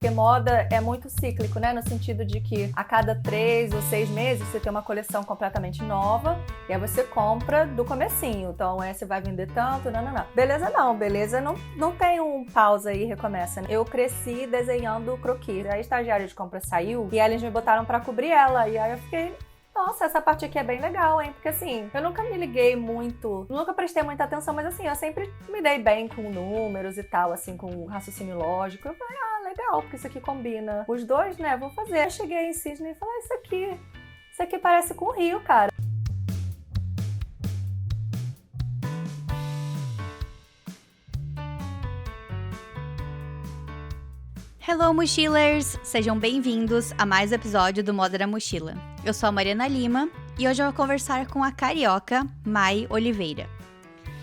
Porque moda é muito cíclico, né? No sentido de que a cada 3 ou 6 meses você tem uma coleção completamente nova e aí você compra do comecinho. Então, você vai vender tanto, não. Beleza não tem um pausa e recomeça. Eu cresci desenhando croquis. A estagiária de compra saiu e aí eles me botaram pra cobrir ela. E aí eu fiquei... Nossa, essa parte aqui é bem legal, hein? Porque assim, eu nunca me liguei muito, nunca prestei muita atenção, mas assim, eu sempre me dei bem com números e tal, assim, com raciocínio lógico. Eu falei, legal, porque isso aqui combina os dois, né? Vou fazer. Eu cheguei em Sydney e falei, isso aqui parece com o Rio, cara. Hello, mochilers! Sejam bem-vindos a mais um episódio do Moda da Mochila. Eu sou a Mariana Lima e hoje eu vou conversar com a carioca Mai Oliveira.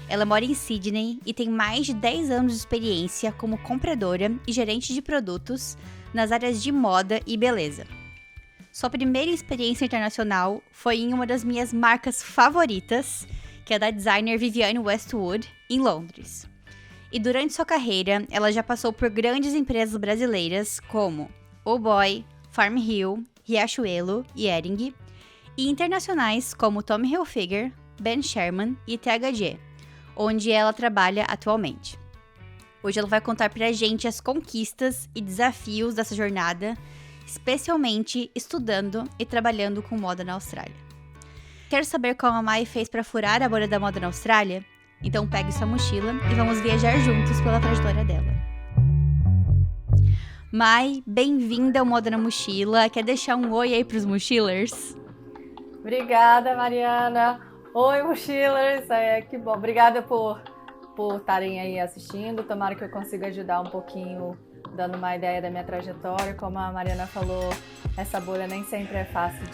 Ela mora em Sydney e tem mais de 10 anos de experiência como compradora e gerente de produtos nas áreas de moda e beleza. Sua primeira experiência internacional foi em uma das minhas marcas favoritas, que é da designer Vivienne Westwood, em Londres. E durante sua carreira, ela já passou por grandes empresas brasileiras como Oh Boy, Farm Hill, Riachuelo e Hering, e internacionais como Tommy Hilfiger, Ben Sherman e THG, onde ela trabalha atualmente. Hoje ela vai contar pra gente as conquistas e desafios dessa jornada, especialmente estudando e trabalhando com moda na Austrália. Quer saber como a Mai fez para furar a bolha da moda na Austrália? Então pegue sua mochila e vamos viajar juntos pela trajetória dela. Mai, bem-vinda ao Moda na Mochila. Quer deixar um oi aí pros mochilers? Obrigada, Mariana. Oi, mochilers. Que bom. Obrigada por estarem aí assistindo. Tomara que eu consiga ajudar um pouquinho, dando uma ideia da minha trajetória. Como a Mariana falou, essa bolha nem sempre é fácil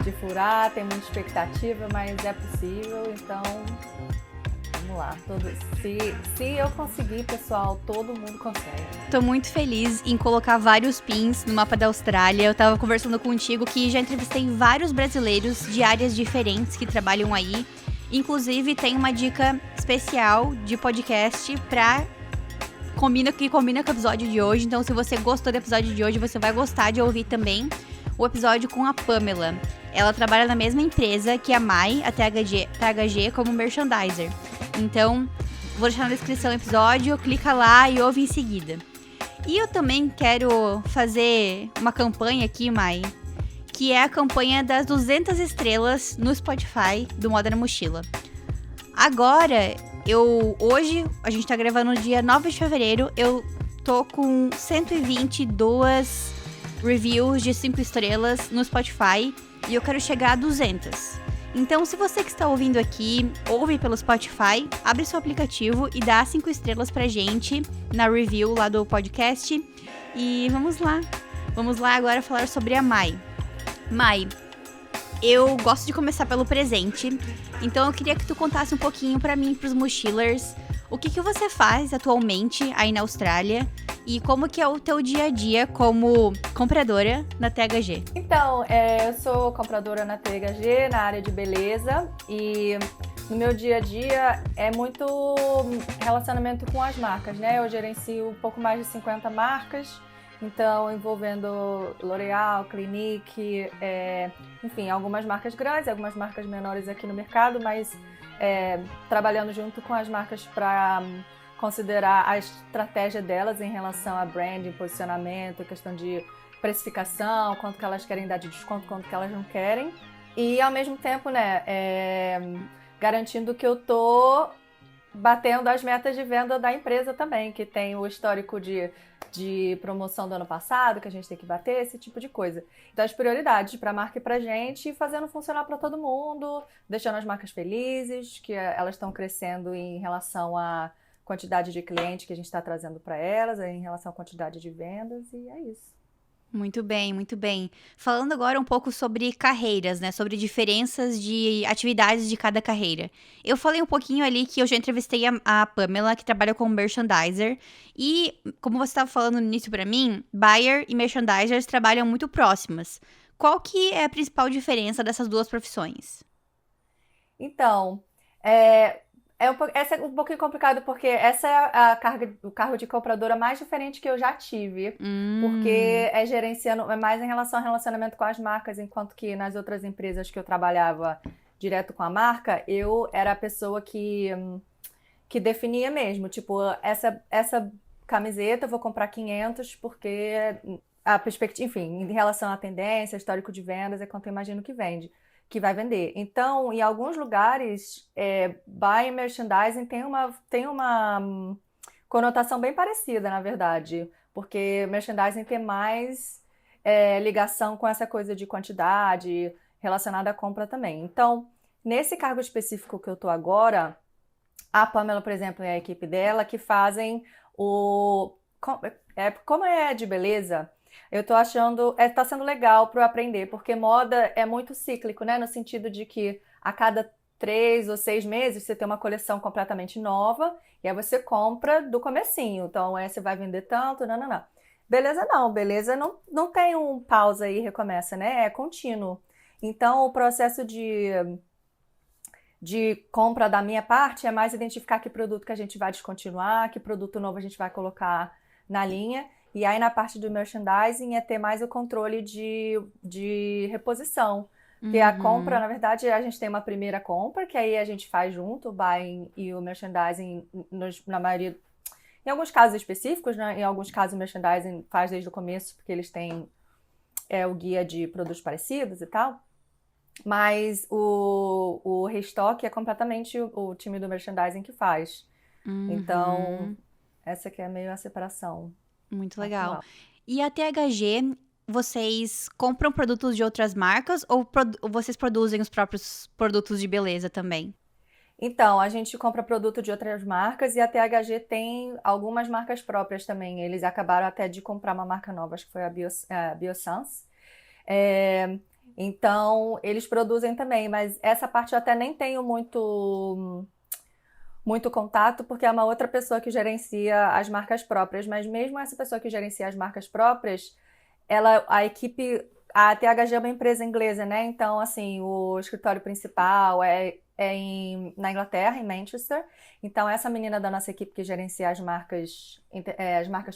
de furar, tem muita expectativa, mas é possível, então... Vamos lá, se eu conseguir, pessoal, todo mundo consegue. Tô muito feliz em colocar vários pins no mapa da Austrália. Eu tava conversando contigo que já entrevistei vários brasileiros de áreas diferentes que trabalham aí. Inclusive, tem uma dica especial de podcast que combina com o episódio de hoje. Então, se você gostou do episódio de hoje, você vai gostar de ouvir também o episódio com a Pamela. Ela trabalha na mesma empresa que a Mai, a THG, como merchandiser. Então, vou deixar na descrição do episódio, clica lá e ouve em seguida. E eu também quero fazer uma campanha aqui, Mai, que é a campanha das 200 estrelas no Spotify do Moda na Mochila. Agora, hoje, a gente tá gravando no dia 9 de fevereiro, eu tô com 122 reviews de 5 estrelas no Spotify e eu quero chegar a 200. Então, se você que está ouvindo aqui, ouve pelo Spotify, abre seu aplicativo e dá 5 estrelas pra gente na review lá do podcast. E vamos lá. Vamos lá agora falar sobre a Mai. Mai, eu gosto de começar pelo presente. Então, eu queria que tu contasse um pouquinho pra mim e pros mochilers o que você faz atualmente aí na Austrália e como que é o teu dia a dia como compradora na THG. Então, eu sou compradora na THG, na área de beleza, e no meu dia a dia é muito relacionamento com as marcas, né? Eu gerencio um pouco mais de 50 marcas, então envolvendo L'Oréal, Clinique, enfim, algumas marcas grandes, algumas marcas menores aqui no mercado, mas trabalhando junto com as marcas para considerar a estratégia delas em relação a branding, posicionamento, questão de precificação, quanto que elas querem dar de desconto, quanto que elas não querem. E ao mesmo tempo, né, garantindo que eu tô batendo as metas de venda da empresa também, que tem o histórico de promoção do ano passado, que a gente tem que bater, esse tipo de coisa. Então, as prioridades para a marca e para a gente, fazendo funcionar para todo mundo, deixando as marcas felizes, que elas estão crescendo em relação à quantidade de clientes que a gente está trazendo para elas, em relação à quantidade de vendas, e é isso. Muito bem, muito bem. Falando agora um pouco sobre carreiras, né? Sobre diferenças de atividades de cada carreira. Eu falei um pouquinho ali que eu já entrevistei a Pamela, que trabalha como merchandiser. E, como você estava falando no início para mim, buyer e merchandisers trabalham muito próximas. Qual que é a principal diferença dessas duas profissões? Então, Essa é um pouquinho complicado porque essa é o cargo de compradora mais diferente que eu já tive. Porque é gerenciando, é mais em relação ao relacionamento com as marcas, enquanto que nas outras empresas que eu trabalhava direto com a marca, eu era a pessoa que definia mesmo. Tipo, essa camiseta eu vou comprar 500 porque a perspectiva, enfim, em relação à tendência, histórico de vendas, é quanto eu imagino que vende, que vai vender. Então, em alguns lugares, buy merchandising tem uma conotação bem parecida, na verdade, porque merchandising tem mais ligação com essa coisa de quantidade relacionada à compra também. Então, nesse cargo específico que eu tô agora, a Pamela, por exemplo, e a equipe dela que fazem o. Como é de beleza, eu tô achando. Tá sendo legal para eu aprender, porque moda é muito cíclico, né? No sentido de que a cada 3 ou 6 meses você tem uma coleção completamente nova e aí você compra do comecinho. Então, você vai vender tanto, não, não, não. Beleza não, beleza não tem um pausa e recomeça, né? É contínuo. Então, o processo de compra da minha parte é mais identificar que produto que a gente vai descontinuar, que produto novo a gente vai colocar na linha. E aí, na parte do merchandising, é ter mais o controle de reposição. Porque a compra, Uhum. na verdade, a gente tem uma primeira compra, que aí a gente faz junto, o buying e o merchandising, na maioria, em alguns casos específicos, né? Em alguns casos o merchandising faz desde o começo, porque eles têm o guia de produtos parecidos e tal. Mas o restock é completamente o time do merchandising que faz. Então, Uhum. essa que é meio a separação Muito legal. atual. E a THG, vocês compram produtos de outras marcas ou vocês produzem os próprios produtos de beleza também? Então, a gente compra produto de outras marcas e a THG tem algumas marcas próprias também. Eles acabaram até de comprar uma marca nova, acho que foi a Biossance. É, então, eles produzem também, mas essa parte eu até nem tenho muito contato, porque é uma outra pessoa que gerencia as marcas próprias. Mas mesmo essa pessoa que gerencia as marcas próprias, a equipe, a THG é uma empresa inglesa, né? Então, assim, o escritório principal na Inglaterra, em Manchester. Então, essa menina da nossa equipe que gerencia as marcas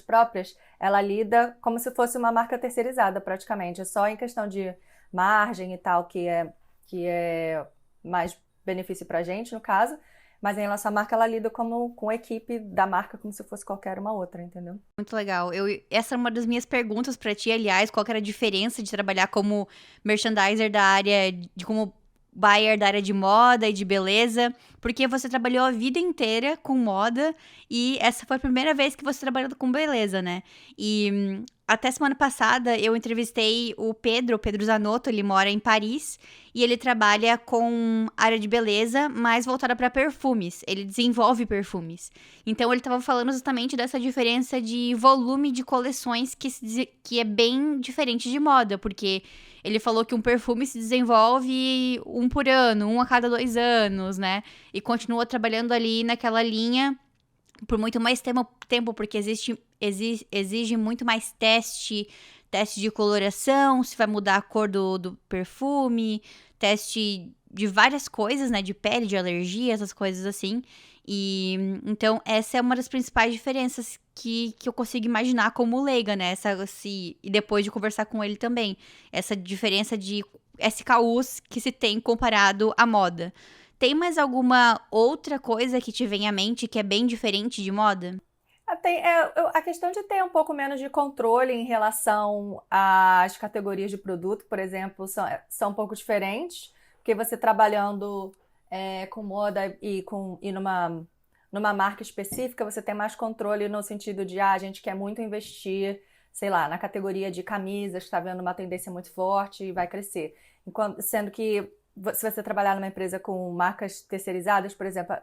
próprias, ela lida como se fosse uma marca terceirizada, praticamente. É só em questão de margem e tal, que é mais benefício pra gente, no caso. Mas em relação à marca, ela lida como com a equipe da marca, como se fosse qualquer uma outra, entendeu? Muito legal. Essa é uma das minhas perguntas pra ti, aliás, qual que era a diferença de trabalhar como merchandiser da área de como buyer da área de moda e de beleza, porque você trabalhou a vida inteira com moda e essa foi a primeira vez que você trabalhou com beleza, né? E até semana passada eu entrevistei o Pedro Zanotto, ele mora em Paris e ele trabalha com área de beleza, mas voltada para perfumes. Ele desenvolve perfumes. Então ele estava falando justamente dessa diferença de volume de coleções que é bem diferente de moda, porque ele falou que um perfume se desenvolve um por ano, um a cada 2 anos, né? E continua trabalhando ali naquela linha por muito mais tempo porque exige muito mais teste de coloração, se vai mudar a cor do perfume, teste de várias coisas, né? De pele, de alergia, essas coisas assim. E então, essa é uma das principais diferenças que eu consigo imaginar como leiga, né? E depois de conversar com ele também. Essa diferença de SKUs que se tem comparado à moda. Tem mais alguma outra coisa que te vem à mente que é bem diferente de moda? A questão de ter um pouco menos de controle em relação às categorias de produto, por exemplo, são um pouco diferentes, porque você trabalhando com moda e numa marca específica, você tem mais controle no sentido de, a gente quer muito investir, sei lá, na categoria de camisas, está vendo uma tendência muito forte e vai crescer. Sendo que se você trabalhar numa empresa com marcas terceirizadas, por exemplo,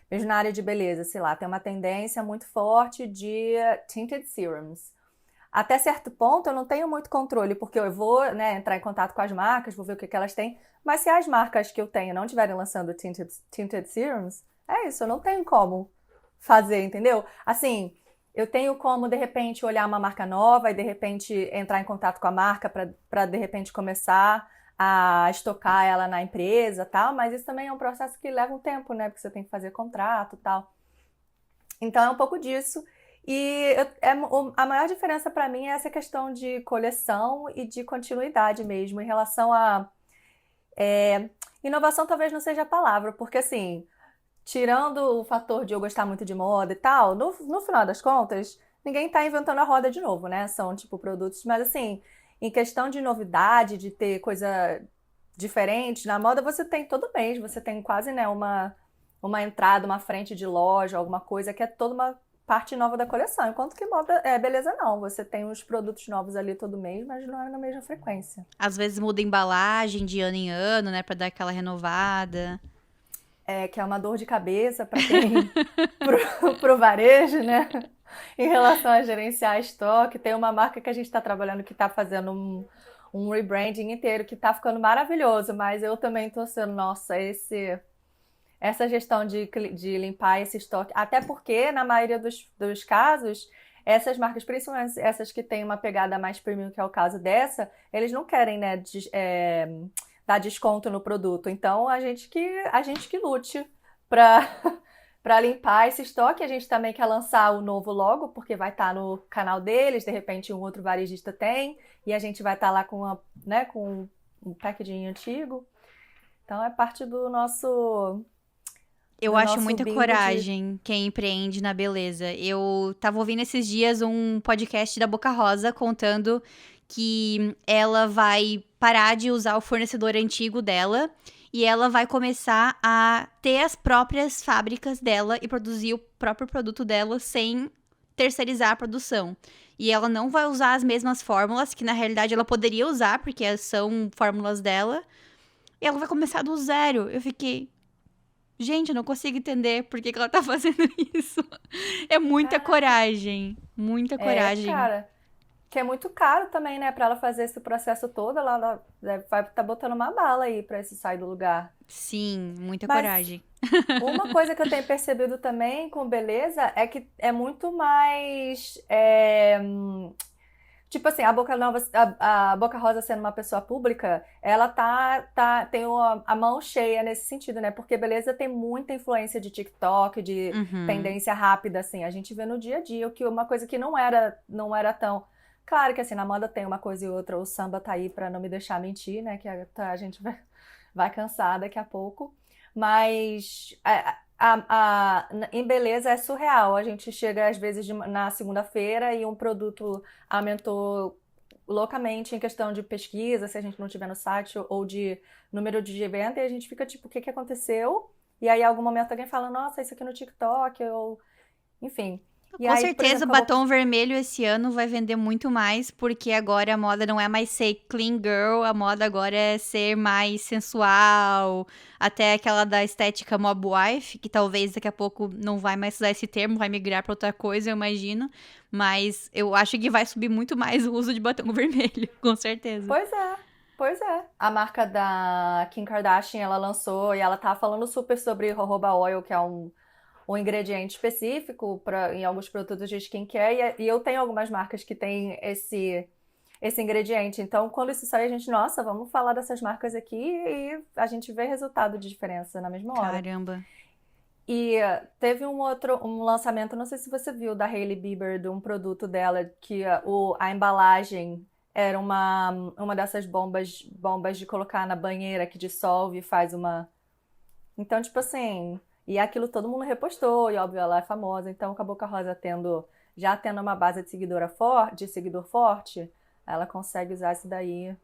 mesmo na área de beleza, sei lá, tem uma tendência muito forte de tinted serums. Até certo ponto eu não tenho muito controle, porque eu vou, né, entrar em contato com as marcas, vou ver o que elas têm, mas se as marcas que eu tenho não estiverem lançando tinted serums, é isso, eu não tenho como fazer, entendeu? Assim, eu tenho como, de repente, olhar uma marca nova e, de repente, entrar em contato com a marca para de repente, começar a estocar ela na empresa, tal, mas isso também é um processo que leva um tempo, né? Porque você tem que fazer contrato, tal. Então é um pouco disso. E a maior diferença para mim é essa questão de coleção e de continuidade mesmo, em relação a inovação talvez não seja a palavra, porque assim, tirando o fator de eu gostar muito de moda e tal, no final das contas, ninguém está inventando a roda de novo, né? São tipo produtos, mas assim, em questão de novidade, de ter coisa diferente, na moda você tem todo mês, você tem quase, né, uma entrada, uma frente de loja, alguma coisa que é toda uma parte nova da coleção. Enquanto que moda beleza não, você tem os produtos novos ali todo mês, mas não é na mesma frequência. Às vezes muda a embalagem de ano em ano, né, pra dar aquela renovada. Que é uma dor de cabeça para quem pro varejo, né? Em relação a gerenciar estoque, tem uma marca que a gente está trabalhando que está fazendo um rebranding inteiro que está ficando maravilhoso, mas eu também estou sendo, nossa, essa gestão de limpar esse estoque, até porque na maioria dos casos, essas marcas, principalmente essas que têm uma pegada mais premium, que é o caso dessa, eles não querem, né, dar desconto no produto. Então, a gente que lute para para limpar esse estoque. A gente também quer lançar o novo logo, porque vai estar no canal deles, de repente um outro varejista tem, e a gente vai estar lá com um packaging antigo. Então, é parte Eu do acho nosso muita bingo de... coragem quem empreende na beleza. Eu tava ouvindo esses dias um podcast da Boca Rosa contando que ela vai parar de usar o fornecedor antigo dela e ela vai começar a ter as próprias fábricas dela e produzir o próprio produto dela sem terceirizar a produção. E ela não vai usar as mesmas fórmulas, que na realidade ela poderia usar, porque são fórmulas dela. E ela vai começar do zero. Eu fiquei, gente, eu não consigo entender por que ela tá fazendo isso. É muita Caraca, coragem. Muita coragem. cara, que é muito caro também, né, para ela fazer esse processo todo, ela vai estar botando uma bala aí para esse sair do lugar. Sim, muita Mas coragem. uma coisa que eu tenho percebido também com beleza é que é muito mais. Tipo assim, a Boca Rosa sendo uma pessoa pública, ela tem a mão cheia nesse sentido, né? Porque beleza tem muita influência de TikTok, de Uhum. tendência rápida, assim. A gente vê no dia a dia, o que uma coisa que não era tão. Claro que assim, na moda tem uma coisa e outra, o samba tá aí pra não me deixar mentir, né? Que a gente vai cansar daqui a pouco. Mas em beleza é surreal. A gente chega às vezes na segunda-feira e um produto aumentou loucamente em questão de pesquisa, se a gente não tiver no site, ou de número de venda, e a gente fica tipo, o que que aconteceu? E aí, em algum momento, alguém fala, nossa, isso aqui no TikTok, ou enfim. E Com aí, por certeza, o exemplo, acabou. batom vermelho esse ano vai vender muito mais, porque agora a moda não é mais ser clean girl, a moda agora é ser mais sensual, até aquela da estética mob wife, que talvez daqui a pouco não vai mais usar esse termo, vai migrar pra outra coisa, eu imagino. Mas eu acho que vai subir muito mais o uso de batom vermelho, com certeza. Pois é, pois é. A marca da Kim Kardashian, ela lançou e ela tá falando super sobre jojoba oil, que é um ingrediente específico em alguns produtos de skincare, e eu tenho algumas marcas que têm esse ingrediente. Então, quando isso sai, a gente, nossa, vamos falar dessas marcas aqui e a gente vê resultado de diferença na mesma hora. Caramba. E teve um lançamento, não sei se você viu, da Hailey Bieber, de um produto dela, que a embalagem era uma dessas bombas de colocar na banheira que dissolve e faz uma. Então, tipo assim, e aquilo todo mundo repostou, e óbvio, ela é famosa, então acabou com a Rosa já tendo uma base de seguidor forte, ela consegue usar isso daí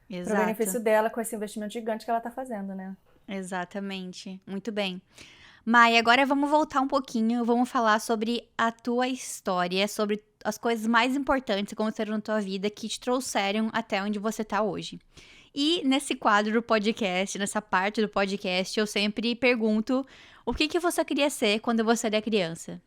pro Exato. benefício dela com esse investimento gigante que ela tá fazendo, né? Exatamente. Muito bem. Mai, agora vamos voltar um pouquinho, vamos falar sobre a tua história, sobre as coisas mais importantes que aconteceram na tua vida que te trouxeram até onde você tá hoje. E nesse quadro do podcast, nessa parte do podcast, eu sempre pergunto o que você queria ser quando você era criança?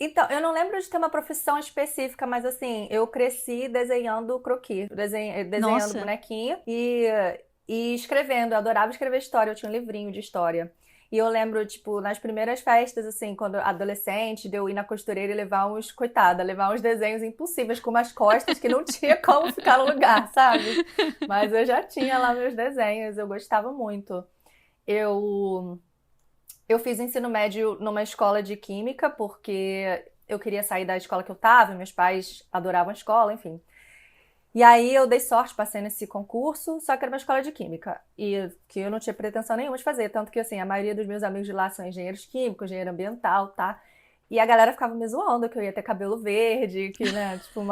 Então, eu não lembro de ter uma profissão específica, mas assim, eu cresci desenhando croquis, desenhando Nossa, bonequinho e escrevendo. Eu adorava escrever história, eu tinha um livrinho de história. E eu lembro, tipo, nas primeiras festas, assim, quando adolescente, de eu ir na costureira e levar uns desenhos impossíveis com umas costas que não tinha como ficar no lugar, sabe? Mas eu já tinha lá meus desenhos, eu gostava muito. Eu, eu fiz ensino médio numa escola de química, porque eu queria sair da escola que eu tava, meus pais adoravam a escola, enfim. E aí eu dei sorte, passei nesse concurso, só que era uma escola de química. E que eu não tinha pretensão nenhuma de fazer. Tanto que, assim, a maioria dos meus amigos de lá são engenheiros químicos, engenheiro ambiental, tá? E a galera ficava me zoando que eu ia ter cabelo verde, que, né, tipo,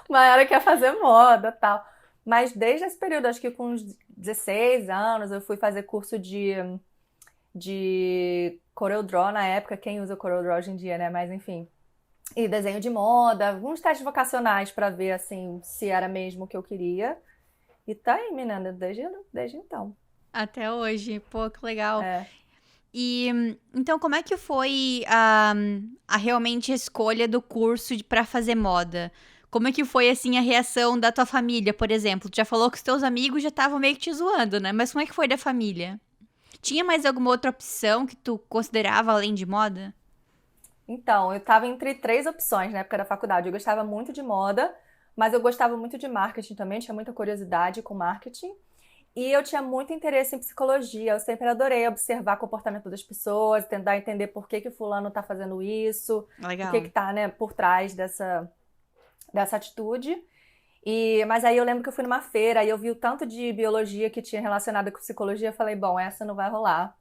Maiara quer fazer moda e tal. Mas desde esse período, acho que com uns 16 anos, eu fui fazer curso de CorelDRAW na época. Quem usa CorelDRAW hoje em dia, né? Mas enfim. E desenho de moda, alguns testes vocacionais pra ver assim se era mesmo o que eu queria. E tá aí, menina, desde então. Até hoje, pô, que legal. É. E então, como é que foi a realmente a escolha do curso pra fazer moda? Como é que foi, assim, a reação da tua família, por exemplo? Tu já falou que os teus amigos já estavam meio que te zoando, né? Mas como é que foi da família? Tinha mais alguma outra opção que tu considerava além de moda? Então, eu tava entre três opções na época da faculdade. Eu gostava muito de moda, mas eu gostava muito de marketing também, tinha muita curiosidade com marketing. E eu tinha muito interesse em psicologia. Eu sempre adorei observar o comportamento das pessoas, tentar entender por que que fulano tá fazendo isso, o que Legal. que tá, né, por trás dessa atitude. Mas aí eu lembro que eu fui numa feira e eu vi o tanto de biologia que tinha relacionado com psicologia, eu falei, bom, essa não vai rolar.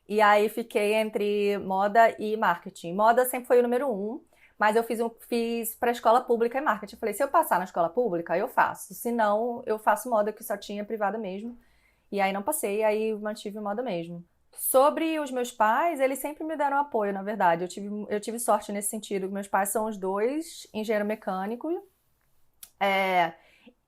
E aí fiquei entre moda e marketing. Moda sempre foi o número um, mas eu fiz para escola pública e marketing. Eu falei, se eu passar na escola pública, eu faço. Se não, eu faço moda, que só tinha privada mesmo. E aí não passei, aí mantive moda mesmo. Sobre os meus pais, eles sempre me deram apoio, na verdade. Eu tive sorte nesse sentido. Meus pais são os dois engenheiro mecânico. É,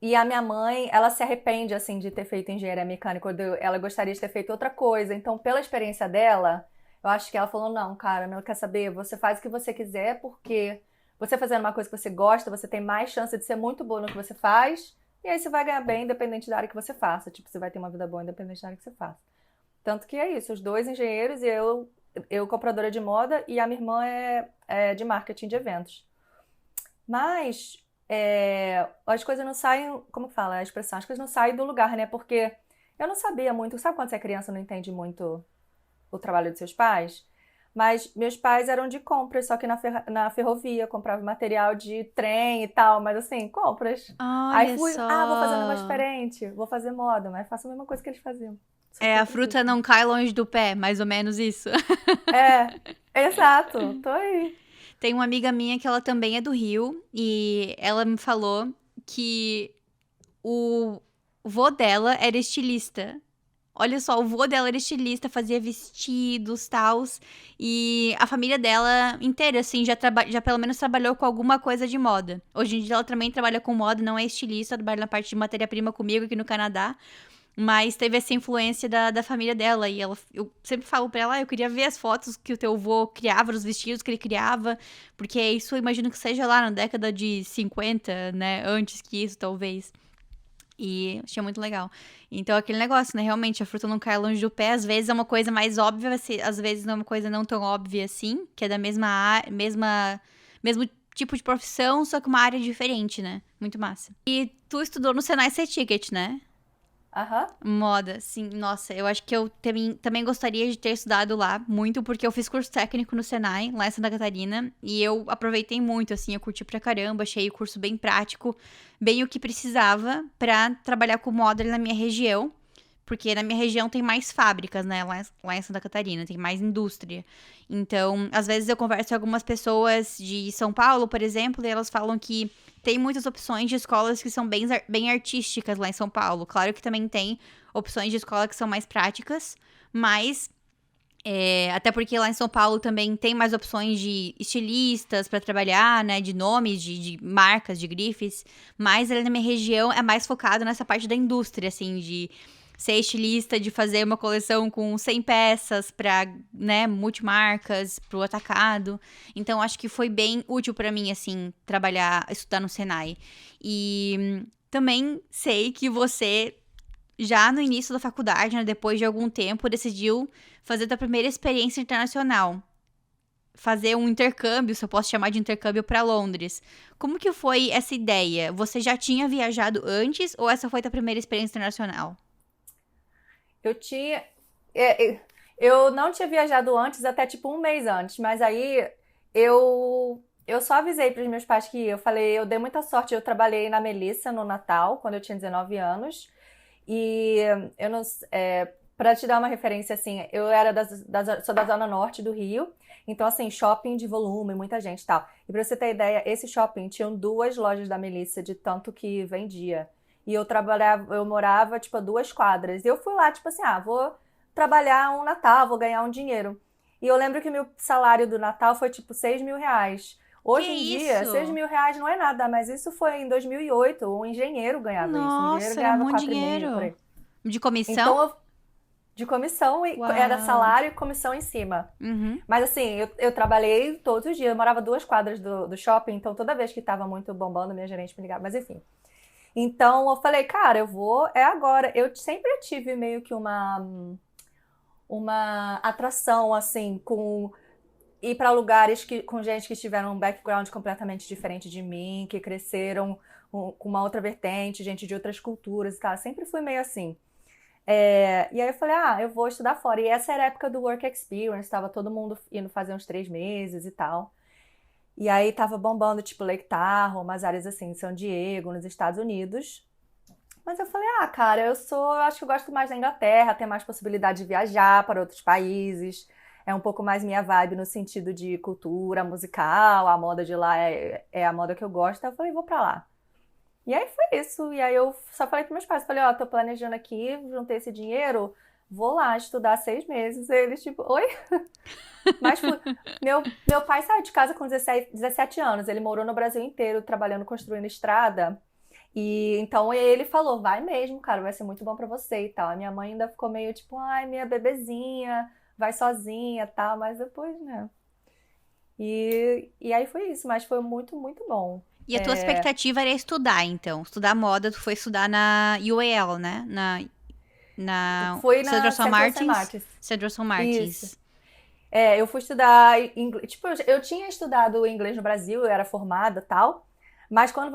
e a minha mãe, ela se arrepende, assim, de ter feito engenharia mecânica. Ela gostaria de ter feito outra coisa. Então, pela experiência dela, eu acho que ela falou, não, cara, não quer saber, você faz o que você quiser, porque você fazendo uma coisa que você gosta, você tem mais chance de ser muito boa no que você faz, e aí você vai ganhar bem, independente da área que você faça. Tipo, você vai ter uma vida boa, independente da área que você faça. Tanto que é isso, os dois engenheiros e eu compradora de moda, e a minha irmã é de marketing de eventos. Mas as coisas não saem, como fala a expressão, as coisas não saem do lugar, né? Porque eu não sabia muito, sabe quando você é criança e não entende muito o trabalho dos seus pais? Mas meus pais eram de compras, só que na ferrovia, comprava material de trem e tal, mas assim, compras. Aí Olha fui, vou fazer um negócio só. diferente, vou fazer moda, mas faço a mesma coisa que eles faziam. É, Super a fruta tranquilo. não cai longe do pé, mais ou menos isso. É, exato, tô aí. Tem uma amiga minha que ela também é do Rio e ela me falou que o vô dela era estilista. Olha só, o vô dela era estilista, fazia vestidos, tals, e a família dela inteira, assim, já pelo menos trabalhou com alguma coisa de moda. Hoje em dia ela também trabalha com moda, não é estilista, trabalha na parte de matéria-prima comigo aqui no Canadá, mas teve essa influência da família dela. E eu sempre falo pra ela, eu queria ver as fotos que o teu avô criava, os vestidos que ele criava. Porque isso eu imagino que seja lá na década de 50, né? Antes que isso, talvez. E achei muito legal. Então, aquele negócio, né? Realmente, a fruta não cai longe do pé. Às vezes é uma coisa mais óbvia, às vezes não é uma coisa não tão óbvia assim. Que é da mesmo tipo de profissão, só que uma área diferente, né? Muito massa. E tu estudou no Senai C-Ticket, né? Aham. Moda, sim. Nossa, eu acho que eu também gostaria de ter estudado lá muito, porque eu fiz curso técnico no Senai, lá em Santa Catarina, e eu aproveitei muito, assim, eu curti pra caramba, achei o curso bem prático, bem o que precisava pra trabalhar com moda ali na minha região, porque na minha região tem mais fábricas, né, lá em Santa Catarina, tem mais indústria. Então, às vezes eu converso com algumas pessoas de São Paulo, por exemplo, e elas falam que tem muitas opções de escolas que são bem artísticas lá em São Paulo. Claro que também tem opções de escola que são mais práticas, mas até porque lá em São Paulo também tem mais opções de estilistas para trabalhar, né? De nomes, de marcas, de grifes. Mas ali na minha região é mais focado nessa parte da indústria, assim, de ser estilista, de fazer uma coleção com 100 peças para, né, multimarcas, pro atacado. Então, acho que foi bem útil para mim, assim, estudar no Senai. E também sei que você já no início da faculdade, né, depois de algum tempo, decidiu fazer a primeira experiência internacional. Fazer um intercâmbio, se eu posso chamar de intercâmbio, para Londres. Como que foi essa ideia? Você já tinha viajado antes ou essa foi a primeira experiência internacional? Eu tinha. Eu não tinha viajado antes, até tipo um mês antes, mas aí eu só avisei para os meus pais que ia. Eu falei, eu dei muita sorte, eu trabalhei na Melissa no Natal, quando eu tinha 19 anos. E eu não. Para te dar uma referência, assim, eu era sou da Zona Norte do Rio, então, assim, shopping de volume, muita gente e tal. E pra você ter ideia, esse shopping tinham 2 lojas da Melissa, de tanto que vendia. E eu morava, tipo, a 2 quadras. E eu fui lá, tipo assim, vou trabalhar um Natal, vou ganhar um dinheiro. E eu lembro que meu salário do Natal foi, tipo, R$ 6.000. Que Hoje em dia, seis isso? mil reais não é nada, mas isso foi em 2008. Um engenheiro ganhava isso. Um engenheiro Nossa, era ganhava muito 4,5 por dinheiro. aí. De comissão? Então, de comissão, e era Uau. salário e comissão em cima. Uhum. Mas assim, eu trabalhei todos os dias. Eu morava 2 quadras do shopping, então toda vez que tava muito bombando, minha gerente me ligava. Mas enfim. Então eu falei, cara, eu vou, é agora. Eu sempre tive meio que uma atração, assim, com ir para lugares com gente que tiveram um background completamente diferente de mim, que cresceram com uma outra vertente, gente de outras culturas e tal. Sempre fui meio assim. E aí eu falei, eu vou estudar fora. E essa era a época do Work Experience, estava todo mundo indo fazer uns 3 meses e tal. E aí tava bombando, tipo, Lake Tahoe, umas áreas assim, São Diego, nos Estados Unidos. Mas eu falei, cara, eu acho que eu gosto mais da Inglaterra, tem mais possibilidade de viajar para outros países. É um pouco mais minha vibe no sentido de cultura musical, a moda de lá é a moda que eu gosto. Então eu falei, vou pra lá. E aí foi isso. E aí eu só falei para meus pais, falei, tô planejando aqui, juntei esse dinheiro, vou lá estudar 6 meses. E eles, tipo, oi? Mas meu pai saiu de casa com 17 anos. Ele morou no Brasil inteiro, trabalhando, construindo estrada. E então ele falou, vai mesmo, cara, vai ser muito bom pra você e tal. A minha mãe ainda ficou meio tipo, ai, minha bebezinha, vai sozinha e tal. Mas depois, né? E aí foi isso, mas foi muito, muito bom. E a tua expectativa era estudar, então. Estudar moda, tu foi estudar na UAL, né? Na Foi Central na Saint Central Saint Martins. Martins. Central Saint Isso. Martins. Eu fui estudar inglês. Tipo, eu tinha estudado inglês no Brasil, eu era formada e tal. Mas quando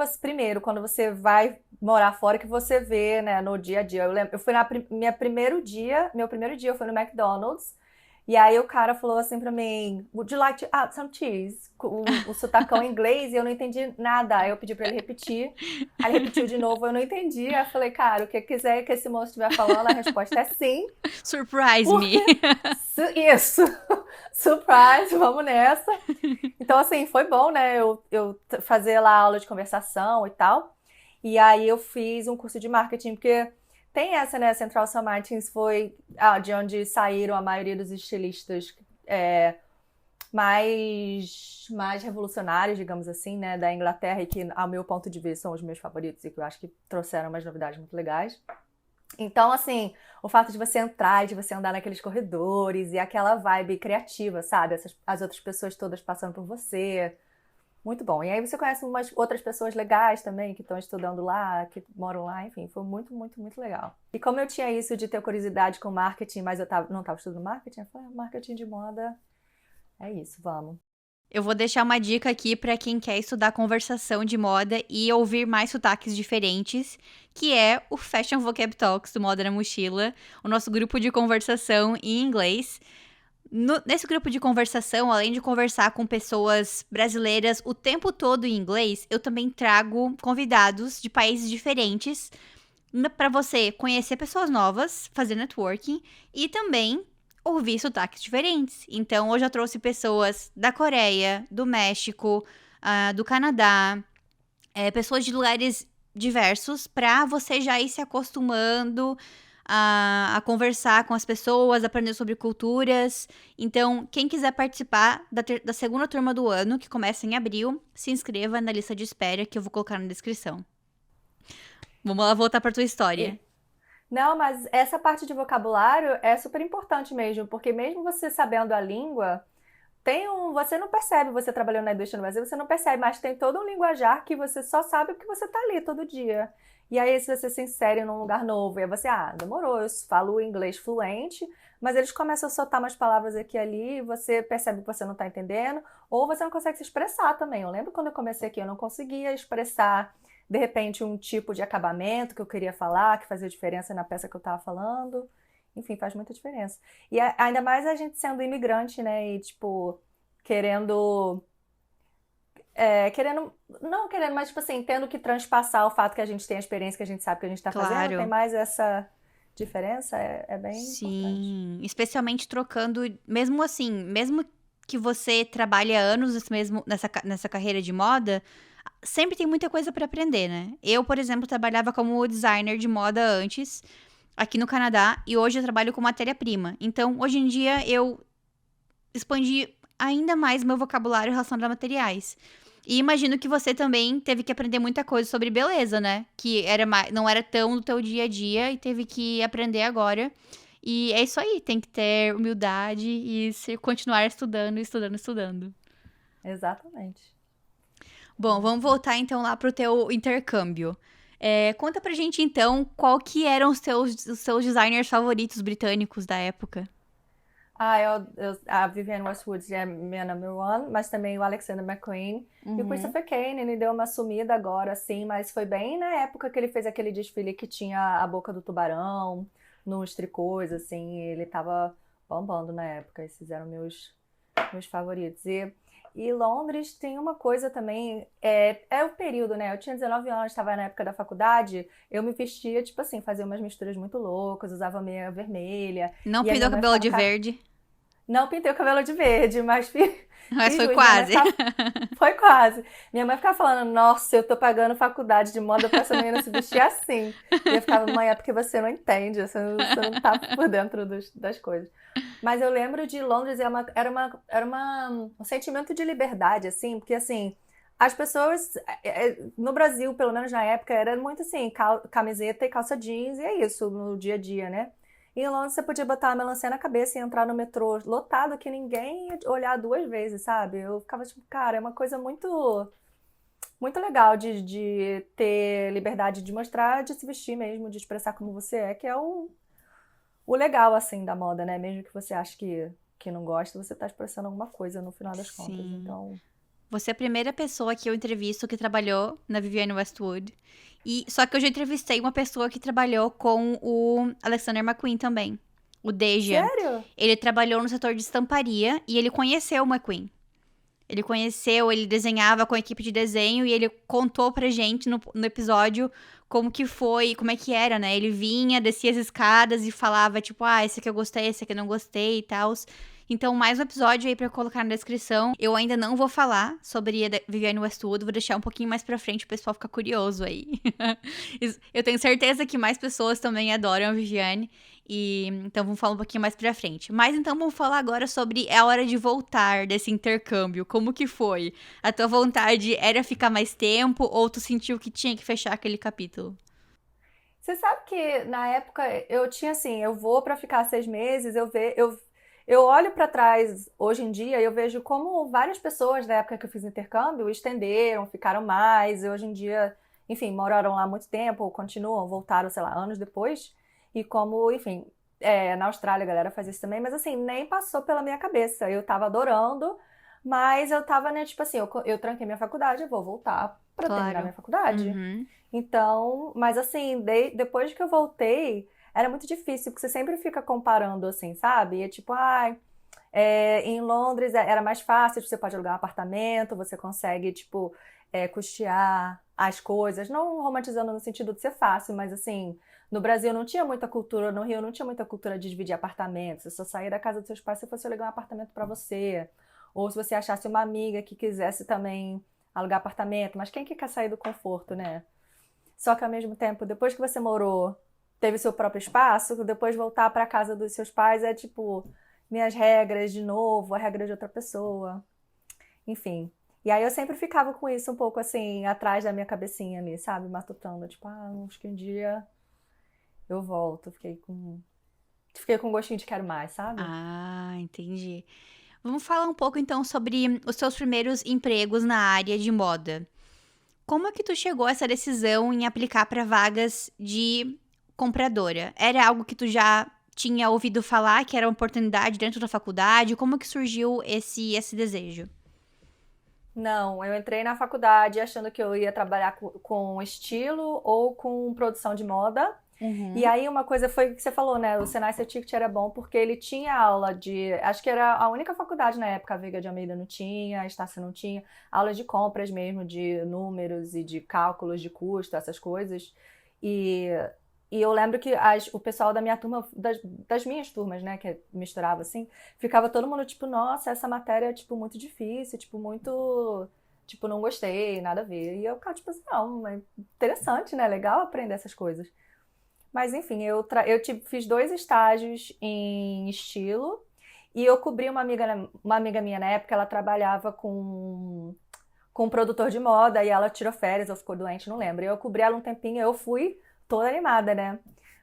você vai morar fora, que você vê, né, no dia a dia. Eu lembro, eu fui meu primeiro dia eu fui no McDonald's. E aí o cara falou assim pra mim, Would you like to add some cheese? Com o sotacão em inglês e eu não entendi nada. Aí eu pedi pra ele repetir. Aí ele repetiu de novo, eu não entendi. Aí eu falei, cara, o que quiser que esse moço estiver falando, a resposta é sim. Surprise Porque me. isso, surprise, vamos nessa. Então, assim, foi bom, né? Eu fazer lá aula de conversação e tal. E aí eu fiz um curso de marketing, porque tem essa, né? Central Saint Martins foi de onde saíram a maioria dos estilistas mais revolucionários, digamos assim, né? Da Inglaterra, e que, ao meu ponto de vista, são os meus favoritos e que eu acho que trouxeram umas novidades muito legais. Então, assim, o fato de você entrar e de você andar naqueles corredores e aquela vibe criativa, sabe? As outras pessoas todas passando por você. Muito bom. E aí você conhece umas outras pessoas legais também que estão estudando lá, que moram lá, enfim, foi muito, muito, muito legal. E como eu tinha isso de ter curiosidade com marketing, mas não estava estudando marketing, eu falei, marketing de moda, é isso, vamos. Eu vou deixar uma dica aqui para quem quer estudar conversação de moda e ouvir mais sotaques diferentes, que é o Fashion Vocab Talks do Moda na Mochila, o nosso grupo de conversação em inglês. Nesse grupo de conversação, além de conversar com pessoas brasileiras o tempo todo em inglês, eu também trago convidados de países diferentes para você conhecer pessoas novas, fazer networking e também ouvir sotaques diferentes. Então, hoje eu trouxe pessoas da Coreia, do México, do Canadá, pessoas de lugares diversos, para você já ir se acostumando a conversar com as pessoas, aprender sobre culturas. Então, quem quiser participar da segunda turma do ano, que começa em abril, se inscreva na lista de espera que eu vou colocar na descrição. Vamos lá voltar para tua história. Não, mas essa parte de vocabulário é super importante mesmo, porque mesmo você sabendo a língua, você não percebe, você trabalhando na indústria no Brasil, você não percebe, mas tem todo um linguajar que você só sabe porque você tá ali todo dia. E aí se você se insere num lugar novo, e aí você, demorou, eu falo inglês fluente, mas eles começam a soltar umas palavras aqui e ali, e você percebe que você não tá entendendo, ou você não consegue se expressar também. Eu lembro quando eu comecei aqui, eu não conseguia expressar, de repente, um tipo de acabamento que eu queria falar, que fazia diferença na peça que eu tava falando. Enfim, faz muita diferença. E ainda mais a gente sendo imigrante, né, e tipo, querendo não querendo, mas tipo assim, tendo que transpassar o fato que a gente tem a experiência, que a gente sabe que a gente tá fazendo, tem Claro. mais essa diferença, é bem importante. Sim, especialmente trocando, mesmo assim, mesmo que você trabalhe há anos nessa carreira de moda, sempre tem muita coisa pra aprender, né? Eu, por exemplo, trabalhava como designer de moda antes, aqui no Canadá, e hoje eu trabalho com matéria-prima. Então, hoje em dia, eu expandi ainda mais meu vocabulário relacionado a materiais. E imagino que você também teve que aprender muita coisa sobre beleza, né? Que não era tão no teu dia a dia e teve que aprender agora. E é isso aí, tem que ter humildade e continuar estudando, estudando, estudando. Exatamente. Bom, vamos voltar então lá pro teu intercâmbio. Conta pra gente então qual que eram os seus designers favoritos britânicos da época. A Vivienne Westwood é minha number one, mas também o Alexander McQueen. E o Uhum. Christopher Kane, ele deu uma sumida agora, assim, mas foi bem na época que ele fez aquele desfile que tinha a boca do tubarão, nos tricôs, assim, ele tava bombando na época. Esses eram meus favoritos. E Londres tem uma coisa também, é o período, né? Eu tinha 19 anos, estava na época da faculdade, eu me vestia, tipo assim, fazia umas misturas muito loucas, usava meia vermelha, Não e a pintou minha o mãe cabelo ficava, de verde, não pintei o cabelo de verde, mas mas fiz foi luz. Minha mãe quase. ficava, foi quase. Minha mãe ficava falando, nossa, eu tô pagando faculdade de moda pra essa menina se vestir assim. E eu ficava, mãe, é porque você não entende, você não tá por dentro das coisas. Mas eu lembro de Londres, um sentimento de liberdade, assim, porque assim, as pessoas, no Brasil, pelo menos na época, era muito assim, camiseta e calça jeans, e é isso, no dia a dia, né? E em Londres você podia botar a melancia na cabeça e entrar no metrô lotado que ninguém ia olhar duas vezes, sabe? Eu ficava tipo, cara, é uma coisa muito, muito legal de ter liberdade de mostrar, de se vestir mesmo, de expressar como você é, que é o legal, assim, da moda, né? Mesmo que você ache que não gosta, você tá expressando alguma coisa no final das contas. Sim. Então, Você é a primeira pessoa que eu entrevisto que trabalhou na Vivienne Westwood. Só que eu já entrevistei uma pessoa que trabalhou com o Alexander McQueen também. O Deja. sério? Ele trabalhou no setor de estamparia e ele conheceu o McQueen. Ele desenhava com a equipe de desenho e ele contou pra gente no episódio como que foi, como é que era, né? Ele vinha, descia as escadas e falava, tipo, esse aqui eu gostei, esse aqui eu não gostei e tal. Então, mais um episódio aí pra eu colocar na descrição. Eu ainda não vou falar sobre a Vivienne Westwood, vou deixar um pouquinho mais pra frente o pessoal ficar curioso aí. Eu tenho certeza que mais pessoas também adoram a Vivienne. Então vamos falar um pouquinho mais pra frente. Mas então vamos falar agora sobre a hora de voltar desse intercâmbio. Como que foi? A tua vontade era ficar mais tempo ou tu sentiu que tinha que fechar aquele capítulo? Você sabe que na época eu tinha assim, eu vou pra ficar 6 meses, eu olho pra trás hoje em dia e eu vejo como várias pessoas da época que eu fiz intercâmbio estenderam, ficaram mais, e hoje em dia, enfim, moraram lá há muito tempo, ou continuam, voltaram, sei lá, anos depois. E como, enfim, na Austrália a galera faz isso também, mas assim, nem passou pela minha cabeça. Eu tava adorando, mas eu tava, né, tipo assim, eu tranquei minha faculdade, eu vou voltar pra terminar Claro. minha faculdade. Uhum. Então, mas assim, depois que eu voltei, era muito difícil, porque você sempre fica comparando, assim, sabe? E é tipo, em Londres era mais fácil, você pode alugar um apartamento, você consegue, tipo, custear as coisas, não romantizando no sentido de ser fácil, mas assim, no Brasil não tinha muita cultura, no Rio não tinha muita cultura de dividir apartamentos, você só saía da casa dos seus pais se fosse alugar um apartamento para você, ou se você achasse uma amiga que quisesse também alugar apartamento, mas quem que quer sair do conforto, né? Só que ao mesmo tempo, depois que você morou, teve seu próprio espaço, depois voltar para casa dos seus pais é tipo minhas regras de novo, a regra de outra pessoa, enfim. E aí eu sempre ficava com isso um pouco assim, atrás da minha cabecinha ali, sabe? Matutando, tipo, acho que um dia eu volto. Fiquei com gostinho de quero mais, sabe? Entendi. Vamos falar um pouco então sobre os seus primeiros empregos na área de moda. Como é que tu chegou a essa decisão em aplicar para vagas de compradora? Era algo que tu já tinha ouvido falar, que era uma oportunidade dentro da faculdade? Como que surgiu esse desejo? Não, eu entrei na faculdade achando que eu ia trabalhar com estilo ou com produção de moda. E Uhum. aí uma coisa foi o que você falou, né? O Senai Certificate era bom porque ele tinha aula de. Acho que era a única faculdade na época, a Veiga de Almeida não tinha, a Estácio não tinha. Aula de compras mesmo, de números e de cálculos de custo, essas coisas. E, e eu lembro que o pessoal da minha turma, das minhas turmas, né, que misturava assim, ficava todo mundo tipo, nossa, essa matéria é tipo muito difícil, tipo, muito. Tipo, não gostei, nada a ver. E eu ficava tipo assim, não, mas interessante, né? Legal aprender essas coisas. Mas enfim, fiz 2 estágios em estilo e eu cobri uma amiga minha na época, ela trabalhava com um produtor de moda e ela tirou férias ou ficou doente, não lembro. E eu cobri ela um tempinho, eu fui toda animada, né?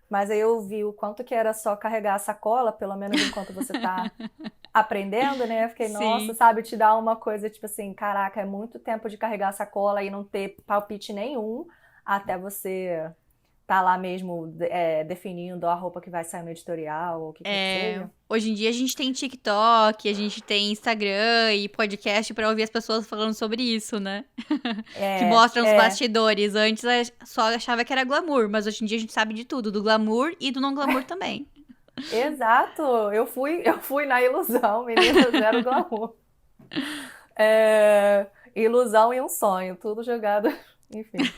Mas aí eu vi o quanto que era só carregar a sacola, pelo menos enquanto você tá aprendendo, né? Eu fiquei, nossa, Sim. sabe, te dá uma coisa tipo assim, caraca, é muito tempo de carregar a sacola e não ter palpite nenhum até você tá lá mesmo definindo a roupa que vai sair no editorial, ou o que quer que seja. Hoje em dia a gente tem TikTok, a gente tem Instagram e podcast pra ouvir as pessoas falando sobre isso, né? Que É, mostram os é, bastidores. Antes só achava que era glamour, mas hoje em dia a gente sabe de tudo, do glamour e do não glamour também. exato. Eu fui na ilusão, menina, zero glamour. É, ilusão e um sonho, tudo jogado, enfim.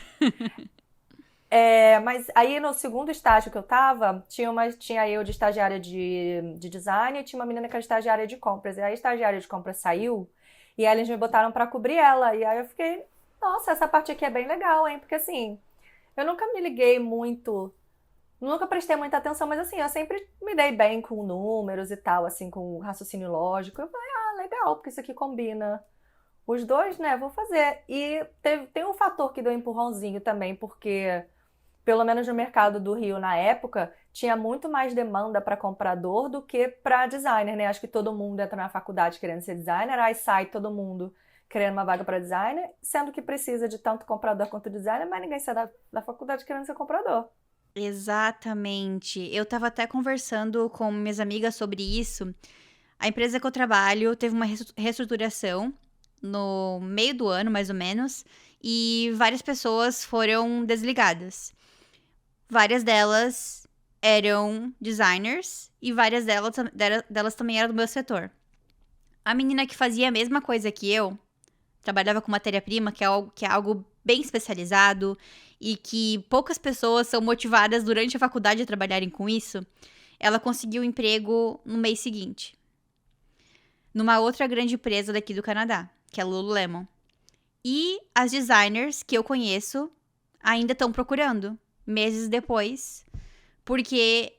Mas aí no segundo estágio que eu tava, tinha eu de estagiária de design e tinha uma menina que era estagiária de compras. E aí a estagiária de compras saiu e aí eles me botaram pra cobrir ela. E aí eu fiquei, nossa, essa parte aqui é bem legal, hein? Porque assim, eu nunca me liguei muito, nunca prestei muita atenção, mas assim, eu sempre me dei bem com números e tal, assim, com raciocínio lógico. Eu falei, ah, legal, porque isso aqui combina. Os dois, né, vou fazer. E tem um fator que deu um empurrãozinho também, porque pelo menos no mercado do Rio na época, tinha muito mais demanda para comprador do que para designer, né? Acho que todo mundo entra na faculdade querendo ser designer, aí sai todo mundo querendo uma vaga para designer, sendo que precisa de tanto comprador quanto designer, mas ninguém sai da faculdade querendo ser comprador. Exatamente. Eu tava até conversando com minhas amigas sobre isso. A empresa que eu trabalho teve uma reestruturação no meio do ano, mais ou menos, e várias pessoas foram desligadas. Várias delas eram designers e várias delas também eram do meu setor. A menina que fazia a mesma coisa que eu, trabalhava com matéria-prima, que é algo bem especializado e que poucas pessoas são motivadas durante a faculdade a trabalharem com isso, ela conseguiu um emprego no mês seguinte, numa outra grande empresa daqui do Canadá, que é a Lululemon. E as designers que eu conheço ainda estão procurando, meses depois, porque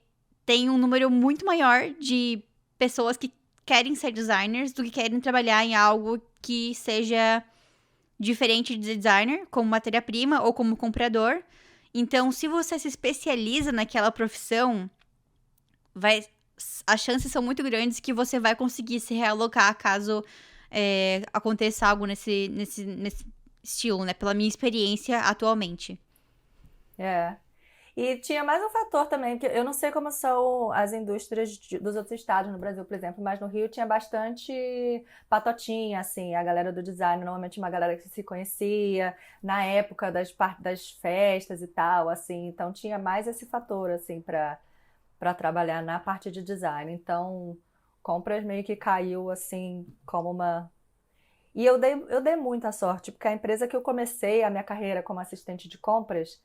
tem um número muito maior de pessoas que querem ser designers do que querem trabalhar em algo que seja diferente de designer, como matéria-prima ou como comprador. Então, se você se especializa naquela profissão, vai, as chances são muito grandes que você vai conseguir se realocar caso aconteça algo nesse estilo, né? Pela minha experiência atualmente. É. E tinha mais um fator também, que eu não sei como são as indústrias dos outros estados no Brasil, por exemplo, mas no Rio tinha bastante patotinha, assim, a galera do design, normalmente uma galera que se conhecia na época das festas e tal, assim, então tinha mais esse fator, assim, para trabalhar na parte de design. Então, compras meio que caiu, assim, como uma. E eu dei muita sorte, porque a empresa que eu comecei a minha carreira como assistente de compras.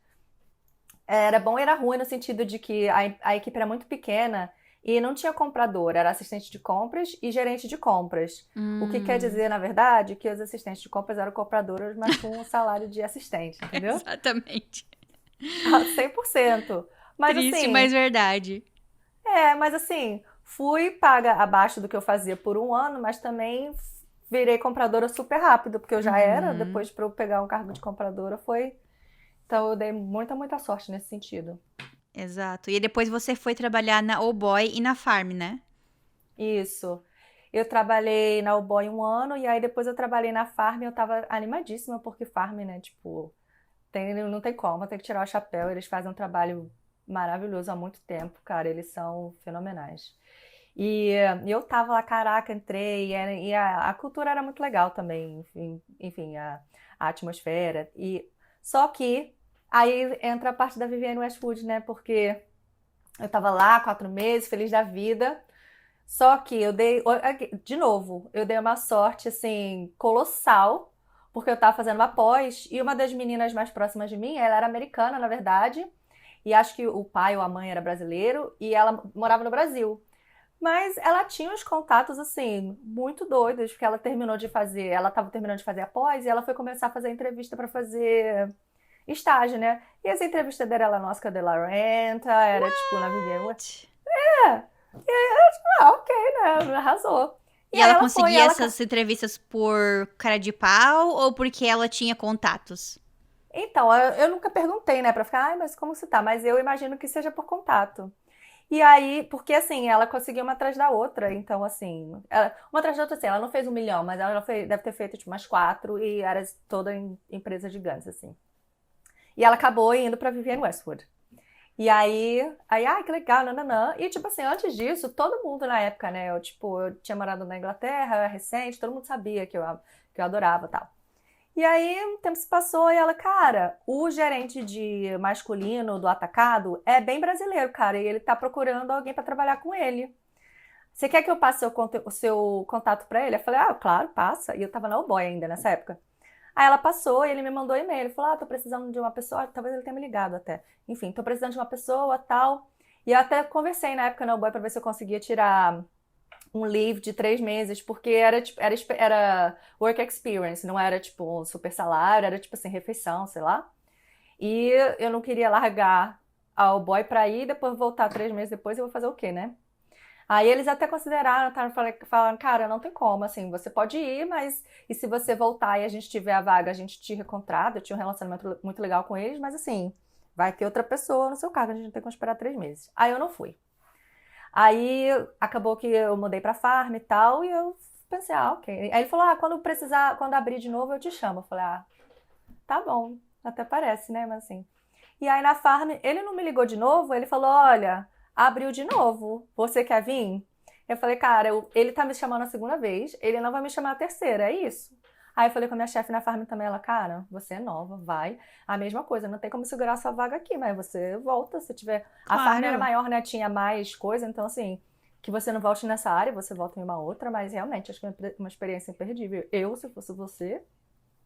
Era bom e era ruim no sentido de que a equipe era muito pequena e não tinha comprador, era assistente de compras e gerente de compras. O que quer Hum, dizer, na verdade, que os assistentes de compras eram compradoras, mas com o salário de assistente, entendeu? exatamente. 100%. Mas Triste, mas assim, verdade. fui paga abaixo do que eu fazia por um ano, mas também virei compradora super rápido, porque eu já era, Uhum. depois para eu pegar um cargo de compradora foi. Então eu dei muita, muita sorte nesse sentido. Exato. E depois você foi trabalhar na Oh Boy e na Farm, né? Isso. Eu trabalhei na Ubói 1 ano e aí depois eu trabalhei na Farm e eu tava animadíssima porque Farm, né, tipo, não tem como, tem que tirar o chapéu, eles fazem um trabalho maravilhoso há muito tempo, cara, eles são fenomenais. E eu tava lá, caraca, entrei, e a cultura era muito legal também, enfim, a atmosfera. Só que aí entra a parte da Vivienne Westwood, né? Porque eu tava lá 4 meses, feliz da vida. Só que de novo, eu dei uma sorte, assim, colossal, porque eu tava fazendo uma pós, e uma das meninas mais próximas de mim, ela era americana, na verdade, e acho que o pai ou a mãe era brasileiro, e ela morava no Brasil. Mas ela tinha uns contatos, assim, muito doidos, porque ela estava terminando de fazer a pós, e ela foi começar a fazer entrevista para fazer estágio, né? E as entrevistas dela era no Oscar de la Renta, era tipo na Vivienne. É, ok, né? Arrasou. E E aí ela ela foi, conseguia essas entrevistas por cara de pau ou porque ela tinha contatos? Então, eu nunca perguntei, né, pra ficar, ai, mas como você tá? Mas eu imagino que seja por contato. E aí, porque assim, ela conseguiu uma atrás da outra, então assim, uma atrás da outra, assim, ela não fez 1 milhão, mas ela já deve ter feito tipo umas quatro e era toda em empresa gigantes, assim. E ela acabou indo pra Vivienne Westwood. E aí, ai, que legal, nananã. E tipo assim, antes disso, todo mundo na época, né, eu tinha morado na Inglaterra, eu era recente, todo mundo sabia que eu adorava e tal. E aí, um tempo se passou e ela, cara, o gerente de masculino do atacado é bem brasileiro, cara, e ele tá procurando alguém pra trabalhar com ele. Você quer que eu passe o seu contato pra ele? Eu falei, ah, claro, passa. E eu tava na Uboy ainda nessa época. Aí ela passou e ele me mandou e-mail. Ele falou, ah, tô precisando de uma pessoa. Talvez ele tenha me ligado até. Enfim, tô precisando de uma pessoa, tal. E eu até conversei na época na Uboy pra ver se eu conseguia tirar um leave de 3 meses, porque era, tipo, era work experience, não era tipo um super salário, era tipo assim, refeição, sei lá. E eu não queria largar ao boy pra ir, depois voltar 3 meses depois, eu vou fazer o quê, né? Aí eles até consideraram, tá, falaram, cara, não tem como, assim, você pode ir, mas e se você voltar e a gente tiver a vaga, a gente te recontrata, eu tinha um relacionamento muito legal com eles, mas assim, vai ter outra pessoa no seu cargo, a gente não tem como esperar 3 meses. Aí eu não fui. Aí acabou que eu mudei pra farm e tal, e eu pensei, ah, ok. Aí ele falou, ah, quando precisar, quando abrir de novo, eu te chamo. Eu falei, ah, tá bom, até parece, né? Mas assim. E aí na farm, ele não me ligou de novo, ele falou, olha, abriu de novo, você quer vir? Eu falei, cara, ele tá me chamando a segunda vez, ele não vai me chamar a terceira, é isso? Aí eu falei com a minha chefe na farm também, ela, cara, você é nova, vai. A mesma coisa, não tem como segurar sua vaga aqui, mas você volta se tiver. A farm era Claro. maior, né? Tinha mais coisa, então assim, que você não volte nessa área, você volta em uma outra, mas realmente acho que é uma experiência imperdível. Eu, se fosse você,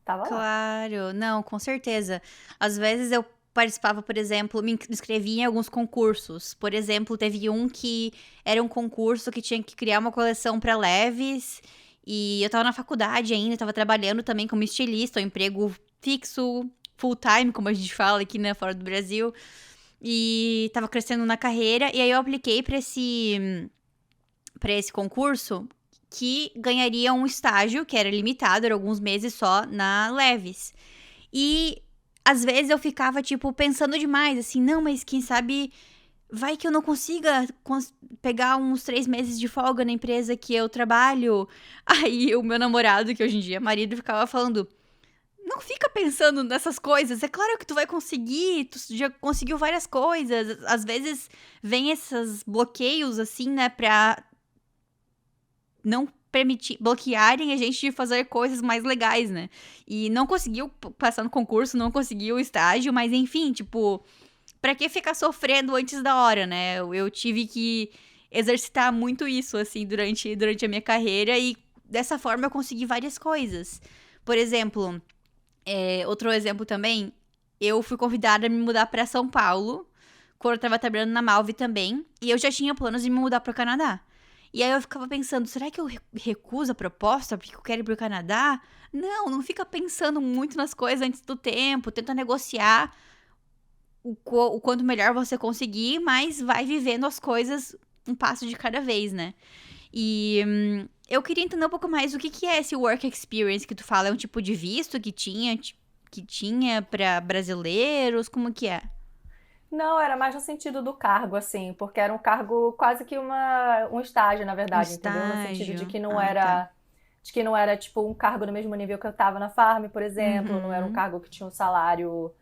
tava lá. Claro, não, com certeza. Às vezes eu participava, por exemplo, me inscrevia em alguns concursos. Por exemplo, teve um que era um concurso que tinha que criar uma coleção para leves. E eu tava na faculdade ainda, tava trabalhando também como estilista, um emprego fixo, full time, como a gente fala aqui, né, fora do Brasil. E tava crescendo na carreira. E aí eu apliquei para esse concurso que ganharia um estágio, que era limitado, era alguns meses só, na Leves. E às vezes eu ficava, tipo, pensando demais, assim, não, mas quem sabe vai que eu não consiga pegar uns 3 meses de folga na empresa que eu trabalho. Aí o meu namorado, que hoje em dia é marido, ficava falando. Não fica pensando nessas coisas. É claro que tu vai conseguir, tu já conseguiu várias coisas. Às vezes vem esses bloqueios, assim, né, pra não permitir, bloquearem a gente de fazer coisas mais legais, né? E não conseguiu passar no concurso, não conseguiu o estágio, mas enfim, tipo, pra que ficar sofrendo antes da hora, né? Eu tive que exercitar muito isso, assim, durante a minha carreira e dessa forma eu consegui várias coisas. Por exemplo, outro exemplo também, eu fui convidada a me mudar pra São Paulo, quando eu tava trabalhando na Malve também, e eu já tinha planos de me mudar pro Canadá. E aí eu ficava pensando, será que eu recuso a proposta porque eu quero ir pro Canadá? Não, não fica pensando muito nas coisas antes do tempo, tenta negociar o quanto melhor você conseguir, mas vai vivendo as coisas um passo de cada vez, né? E eu queria entender um pouco mais o que é esse work experience que tu fala. É um tipo de visto que tinha pra brasileiros? Como que é? Não, era mais no sentido do cargo, assim, porque era um cargo quase que um estágio, na Um verdade, entendeu? No sentido de estágio. que não Ah, tá. era, tipo um cargo no mesmo nível que eu estava na Farm, por exemplo, não era um Uhum. cargo que tinha um salário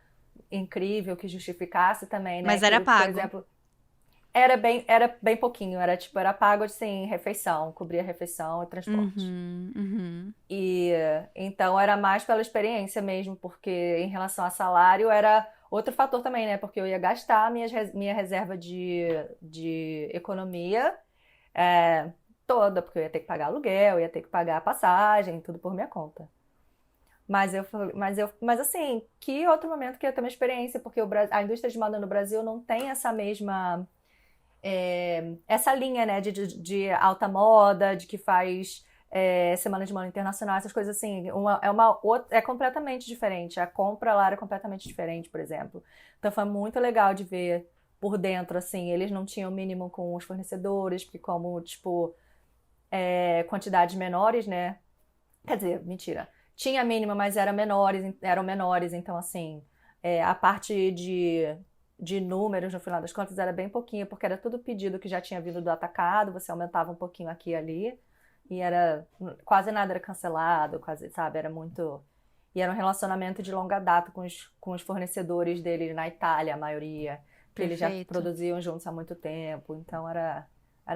incrível que justificasse também, né? Mas era Por pago. exemplo, era bem pouquinho, era pago assim, refeição, cobria refeição e transporte. Uhum, uhum. E então era mais pela experiência mesmo, porque em relação a salário era outro fator também, né? Porque eu ia gastar minha reserva de economia toda, porque eu ia ter que pagar aluguel, ia ter que pagar a passagem, tudo por minha conta. Mas assim, que outro momento que eu ia ter uma experiência, porque a indústria de moda no Brasil não tem essa mesma essa linha, né, de alta moda, de que faz semana de moda internacional, essas coisas assim, é completamente diferente. A compra lá era completamente diferente, por exemplo. Então foi muito legal de ver por dentro, assim, eles não tinham mínimo com os fornecedores, porque como, tipo, quantidades menores, né? Quer dizer, mentira. Tinha mínima, mas eram menores, então assim, a parte de números, no final das contas, era bem pouquinho, porque era tudo pedido que já tinha vindo do atacado, você aumentava um pouquinho aqui e ali, e era quase nada era cancelado, quase, sabe, era muito. E era um relacionamento de longa data com os fornecedores dele na Itália, a maioria, que eles já Perfeito. produziam juntos há muito tempo, então era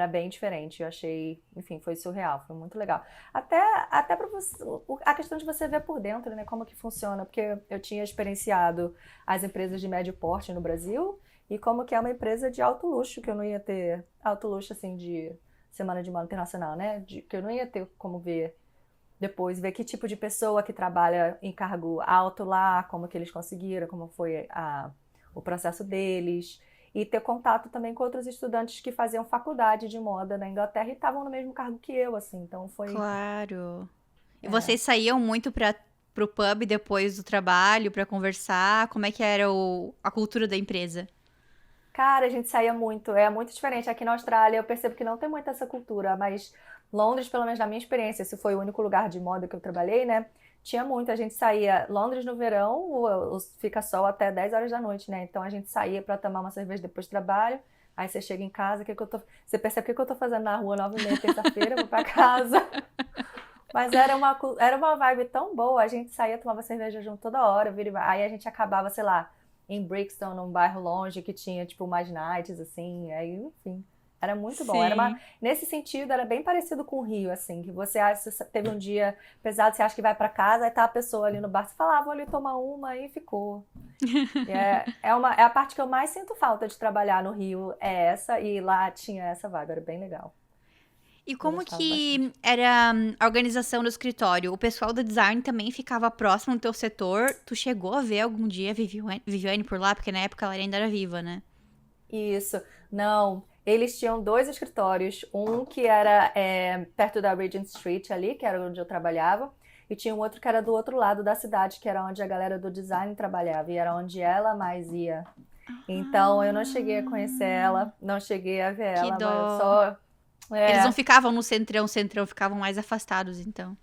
bem diferente. Eu achei, enfim, foi surreal, foi muito legal. Até, até para você, a questão de você ver por dentro, né, como que funciona, porque eu tinha experienciado as empresas de médio porte no Brasil e como que é uma empresa de alto luxo, que eu não ia ter alto luxo assim de semana de moda internacional, né? Que eu não ia ter como ver depois, ver que tipo de pessoa que trabalha em cargo alto lá, como que eles conseguiram, como foi o processo deles. E ter contato também com outros estudantes que faziam faculdade de moda na Inglaterra e estavam no mesmo cargo que eu, assim. Então foi. Claro. E É. vocês saíam muito pro pub depois do trabalho pra conversar? Como é que era a cultura da empresa? Cara, a gente saía muito. É muito diferente. Aqui na Austrália eu percebo que não tem muito essa cultura, mas Londres, pelo menos na minha experiência, esse foi o único lugar de moda que eu trabalhei, né? Tinha muito. A gente saía. Londres no verão, fica sol até 10 horas da noite, né? Então a gente saía pra tomar uma cerveja depois do trabalho. Aí você chega em casa, você percebe o que eu tô fazendo na rua 9h30, terça-feira, eu vou pra casa. Mas era uma vibe tão boa, a gente saía, tomava cerveja junto toda hora, aí a gente acabava, sei lá, em Brixton, num bairro longe que tinha, tipo, mais nights, assim, aí, enfim, era muito bom. Sim. Nesse sentido, era bem parecido com o Rio, assim, que você acha, você teve um dia pesado, você acha que vai pra casa, aí tá a pessoa ali no bar, você fala, vou ali tomar uma, e ficou. É a parte que eu mais sinto falta de trabalhar no Rio, é essa, e lá tinha essa vibe, era bem legal. E Eu como gostava bastante. que era a organização do escritório? O pessoal do design também ficava próximo do teu setor? Tu chegou a ver algum dia a Viviane por lá? Porque na época ela ainda era viva, né? Isso. Não, eles tinham dois escritórios, um que era perto da Regent Street ali, que era onde eu trabalhava, e tinha um outro que era do outro lado da cidade, que era onde a galera do design trabalhava, e era onde ela mais ia. Então eu não cheguei a conhecer Ah, ela, não cheguei a ver que ela, mas eu dó. só. Eles não É, ficavam no centrão, ficavam mais afastados, então.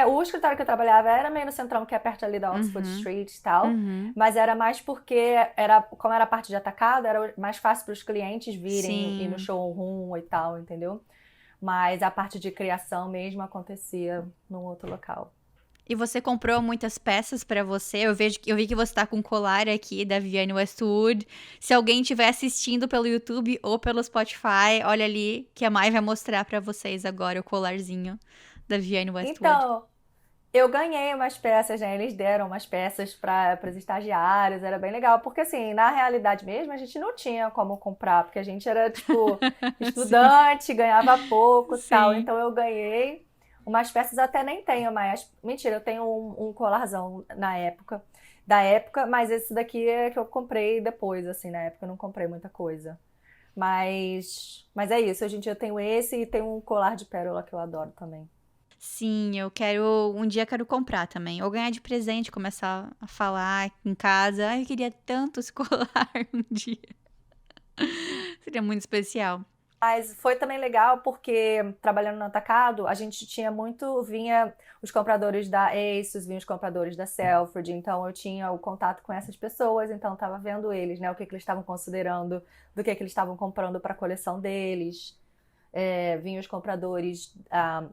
O escritório que eu trabalhava era meio no centrão, que é perto ali da Oxford Uhum, Street e tal, uhum. mas era mais porque como era parte de atacado, era mais fácil para os clientes virem e no Sim. showroom e tal, entendeu? Mas a parte de criação mesmo acontecia num outro local. E você comprou muitas peças pra você? Eu vi que você tá com um colar aqui da Vivienne Westwood. Se alguém estiver assistindo pelo YouTube ou pelo Spotify, olha ali que a Mai vai mostrar pra vocês agora o colarzinho da Vivienne Westwood. Então, eu ganhei umas peças, né? Eles deram umas peças para os estagiários, era bem legal, porque assim, na realidade mesmo, a gente não tinha como comprar, porque a gente era tipo Sim, estudante, ganhava pouco, e tal. sim. Então eu ganhei umas peças, até nem tenho mais. Mentira, eu tenho um colarzão da época, mas esse daqui é que eu comprei depois, assim, na época eu não comprei muita coisa. Mas é isso, hoje em dia eu tenho esse e tenho um colar de pérola que eu adoro também. Sim, eu quero. Um dia quero comprar também. Ou ganhar de presente, começar a falar em casa. Ai, eu queria tanto esse colar um dia. Seria muito especial. Mas foi também legal porque trabalhando no atacado, a gente tinha vinha os compradores da ASUS, vinham os compradores da Selfridge, então eu tinha o contato com essas pessoas, então estava vendo eles, né, o que eles estavam considerando, do que eles estavam comprando para a coleção deles. Vinham os compradores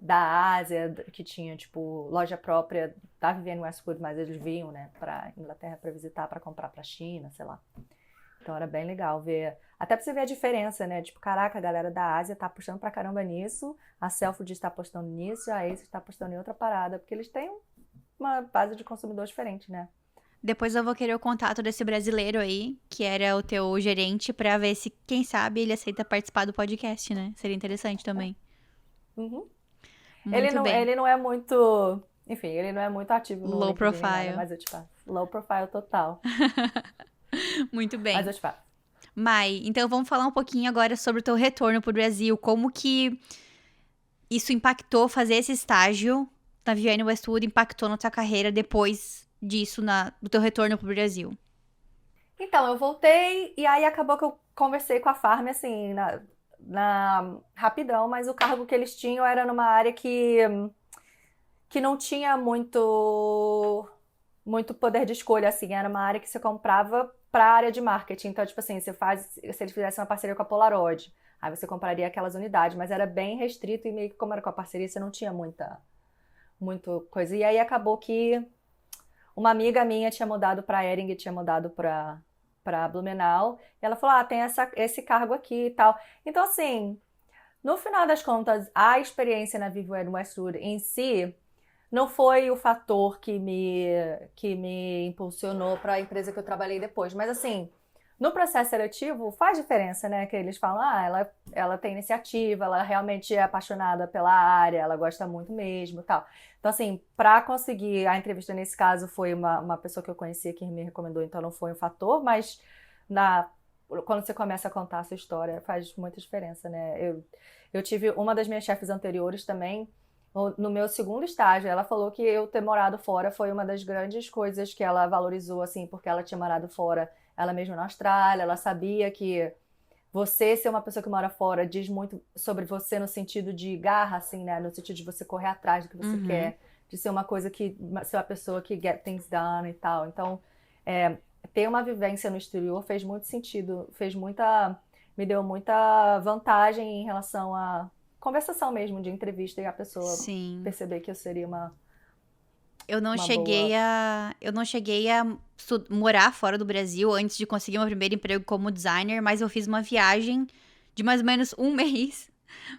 da Ásia, que tinha, tipo, loja própria da Vivienne Westwood, mas eles vinham, né, pra Inglaterra para visitar, para comprar pra China, sei lá. Então era bem legal ver, até pra você ver a diferença, né, tipo, caraca, a galera da Ásia tá apostando pra caramba nisso, a Selfridge está apostando nisso, a Ace está apostando em outra parada, porque eles têm uma base de consumidor diferente, né. Depois eu vou querer o contato desse brasileiro aí, que era o teu gerente, pra ver se, quem sabe, ele aceita participar do podcast, né? Seria interessante também. Uhum. Muito bem. Ele não é muito, enfim, ele não é muito ativo no Low LinkedIn nem nada, profile. mas eu te faço. Low profile total, Muito mas bem. eu te faço. Mai, então vamos falar um pouquinho agora sobre o teu retorno pro Brasil. Como que isso impactou fazer esse estágio na Vivienne Westwood, impactou na tua carreira depois disso, do teu retorno pro Brasil? Então, eu voltei e aí acabou que eu conversei com a Farm, assim, rapidão, mas o cargo que eles tinham era numa área que não tinha muito poder de escolha, assim, era uma área que você comprava para a área de marketing. Então, tipo assim, se eles fizessem uma parceria com a Polaroid, aí você compraria aquelas unidades, mas era bem restrito e meio que como era com a parceria, você não tinha muito coisa. E aí acabou que uma amiga minha tinha mudado para Hering, tinha mudado para Blumenau, e ela falou: "Ah, tem esse cargo aqui e tal". Então, assim, no final das contas, a experiência na Vivienne Westwood em si não foi o fator que me impulsionou para a empresa que eu trabalhei depois, mas assim, no processo seletivo faz diferença, né? Que eles falam, ela tem iniciativa, ela realmente é apaixonada pela área, ela gosta muito mesmo, tal. Então assim, para conseguir a entrevista nesse caso foi uma pessoa que eu conhecia que me recomendou, então não foi um fator, mas quando você começa a contar a sua história faz muita diferença, né? Eu tive uma das minhas chefes anteriores também. No meu segundo estágio, ela falou que eu ter morado fora foi uma das grandes coisas que ela valorizou, assim, porque ela tinha morado fora, ela mesma na Austrália, ela sabia que você ser uma pessoa que mora fora diz muito sobre você no sentido de garra, assim, né? No sentido de você correr atrás do que você quer, de ser uma coisa ser uma pessoa que get things done e tal. Então, ter uma vivência no exterior fez muito sentido, me deu muita vantagem em relação a conversação mesmo, de entrevista e a pessoa Sim. perceber que eu seria Eu não uma cheguei boa. a morar fora do Brasil antes de conseguir meu primeiro emprego como designer, mas eu fiz uma viagem de mais ou menos um mês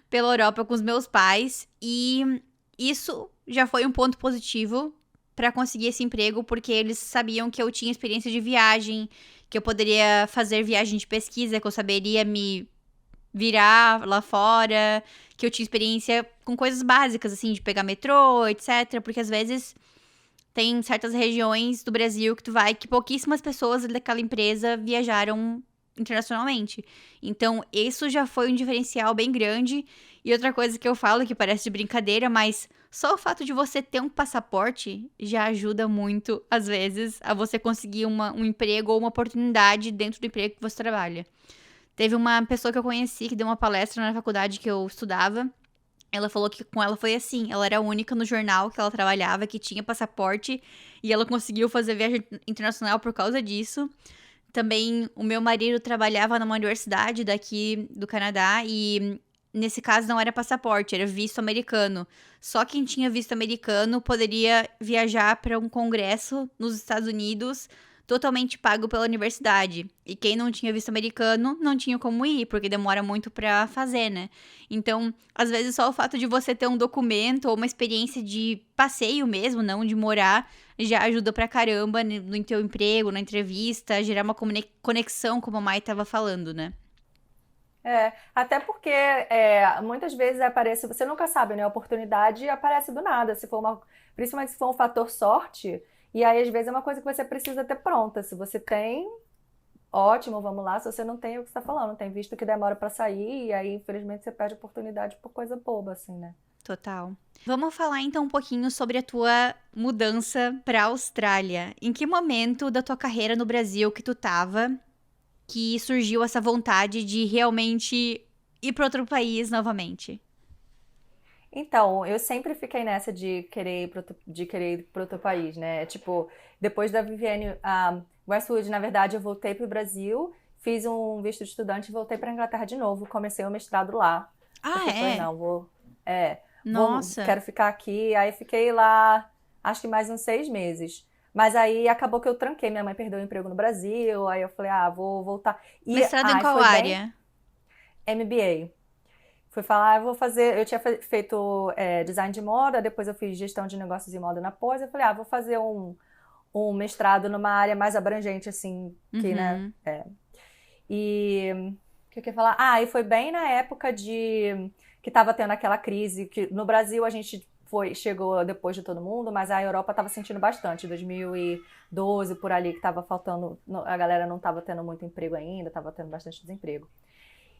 pela Europa com os meus pais e isso já foi um ponto positivo para conseguir esse emprego, porque eles sabiam que eu tinha experiência de viagem, que eu poderia fazer viagem de pesquisa, que eu saberia me virar lá fora, que eu tinha experiência com coisas básicas, assim, de pegar metrô, etc. Porque às vezes tem certas regiões do Brasil que tu vai que pouquíssimas pessoas daquela empresa viajaram internacionalmente. Então, isso já foi um diferencial bem grande. E outra coisa que eu falo, que parece de brincadeira, mas só o fato de você ter um passaporte já ajuda muito, às vezes, a você conseguir um emprego ou uma oportunidade dentro do emprego que você trabalha. Teve uma pessoa que eu conheci que deu uma palestra na faculdade que eu estudava. Ela falou que com ela foi assim. Ela era a única no jornal que ela trabalhava que tinha passaporte e ela conseguiu fazer viagem internacional por causa disso. Também o meu marido trabalhava numa universidade daqui do Canadá e nesse caso não era passaporte, era visto americano. Só quem tinha visto americano poderia viajar para um congresso nos Estados Unidos totalmente pago pela universidade. E quem não tinha visto americano não tinha como ir, porque demora muito pra fazer, né? Então, às vezes só o fato de você ter um documento ou uma experiência de passeio mesmo, não de morar, já ajuda pra caramba no teu emprego, na entrevista, a gerar uma conexão, como a Mai tava falando, né? Até porque muitas vezes aparece, você nunca sabe, né? A oportunidade aparece do nada, principalmente se for um fator sorte, e aí às vezes é uma coisa que você precisa ter pronta. Se você tem, ótimo, vamos lá. Se você não tem, é o que você tá falando, tem visto que demora pra sair, e aí infelizmente você perde a oportunidade por coisa boba, assim, né? Total. Vamos falar então um pouquinho sobre a tua mudança pra Austrália. Em que momento da tua carreira no Brasil que tu tava que surgiu essa vontade de realmente ir pra outro país novamente? Então, eu sempre fiquei nessa de querer ir para outro país, né? Tipo, depois da Vivienne Westwood, na verdade, eu voltei pro Brasil, fiz um visto de estudante e voltei pra Inglaterra de novo, comecei o mestrado lá. Ah, Porque eu falei, é? não, Nossa. quero ficar aqui. Aí fiquei lá, acho que mais uns 6 meses. Mas aí acabou que eu tranquei, minha mãe perdeu o emprego no Brasil, aí eu falei, vou voltar. Mestrado em E qual foi bem área? MBA. Fui falar, eu vou fazer. Eu tinha feito design de moda, depois eu fiz gestão de negócios e moda na pós. Eu falei, vou fazer um mestrado numa área mais abrangente, assim, que, né? Uhum. E o que eu ia falar? E foi bem na época de que estava tendo aquela crise, que no Brasil a gente chegou depois de todo mundo, mas a Europa estava sentindo bastante, 2012 por ali, que estava faltando, a galera não estava tendo muito emprego ainda, estava tendo bastante desemprego.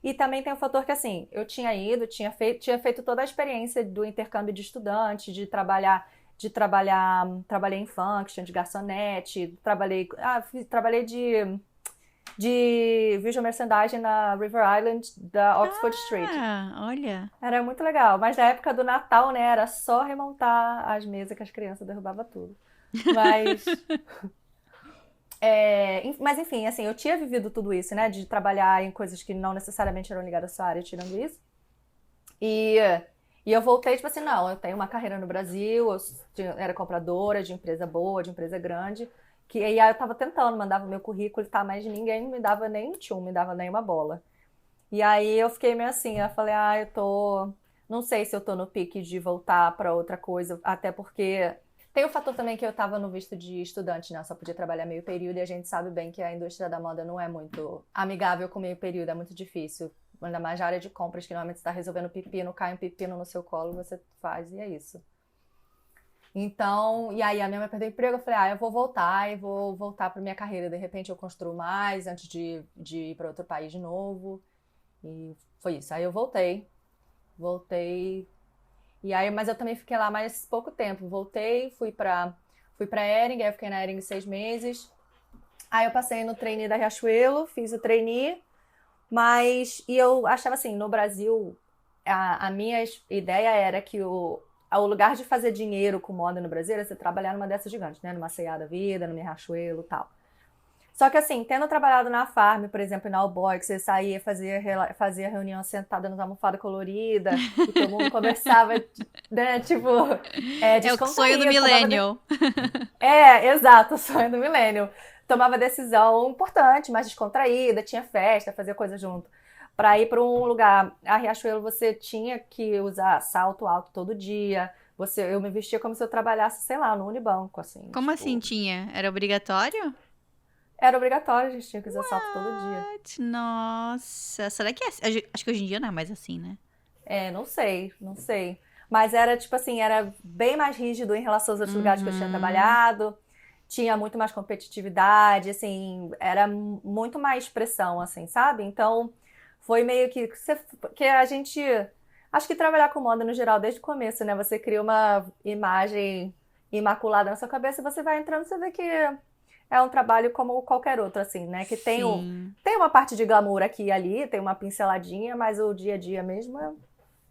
E também tem o fator que, assim, eu tinha ido, tinha feito toda a experiência do intercâmbio de estudante, trabalhei em function, de garçonete, trabalhei de visual merchandising na River Island da Oxford Street. Ah, olha. Era muito legal, mas na época do Natal, né, era só remontar as mesas que as crianças derrubavam tudo. Mas mas enfim, assim, eu tinha vivido tudo isso, né? De trabalhar em coisas que não necessariamente eram ligadas à sua área, tirando isso. E, e eu voltei, tipo assim, não, eu tenho uma carreira no Brasil, era compradora de empresa boa, de empresa grande. Que aí eu tava tentando, mandava meu currículo e tá, mas ninguém me dava nem um tchum, me dava nem uma bola. E aí eu fiquei meio assim, eu falei, não sei se eu tô no pique de voltar pra outra coisa, até porque tem o fator também que eu tava no visto de estudante, né? Eu só podia trabalhar meio período e a gente sabe bem que a indústria da moda não é muito amigável com meio período, é muito difícil. Ainda mais na área de compras, que normalmente você tá resolvendo pepino, cai um pepino no seu colo, você faz e é isso. Então, e aí a minha mãe perdeu o emprego, eu falei, eu vou voltar e vou voltar pra minha carreira. De repente eu construo mais antes de ir pra outro país de novo. E foi isso. Aí eu voltei. E aí, mas eu também fiquei lá mais pouco tempo. Voltei, fui pra Hering, aí eu fiquei na Hering 6 meses. Aí eu passei no trainee da Riachuelo, fiz o trainee, e eu achava assim, no Brasil, a minha ideia era que o lugar de fazer dinheiro com moda no Brasil era você trabalhar numa dessas gigantes, né? Numa C&A da vida, numa Riachuelo e tal. Só que assim, tendo trabalhado na Farm, por exemplo, na Alboy, que você saía, fazia reunião sentada nas almofadas coloridas, e todo mundo conversava, né, tipo, É o sonho do descontraía, millennial. exato, o sonho do milênio. Tomava decisão importante, mais descontraída, tinha festa, fazia coisa junto. Pra ir pra um lugar, a Riachuelo, você tinha que usar salto alto todo dia, eu me vestia como se eu trabalhasse, sei lá, no Unibanco, assim, Como assim tipo... tinha? Era obrigatório? Era obrigatório, a gente tinha que usar salto todo dia. Nossa, será que é assim? Acho que hoje em dia não é mais assim, né? Não sei, não sei. Mas era tipo assim, era bem mais rígido em relação aos outros lugares que eu tinha Uhum. trabalhado. Tinha muito mais competitividade, assim, era muito mais pressão, assim, sabe? Então, foi meio que a gente, acho que trabalhar com moda no geral desde o começo, né? Você cria uma imagem imaculada na sua cabeça e você vai entrando, você vê que é um trabalho como qualquer outro, assim, né? Que Sim. tem uma parte de glamour aqui e ali, tem uma pinceladinha, mas o dia a dia mesmo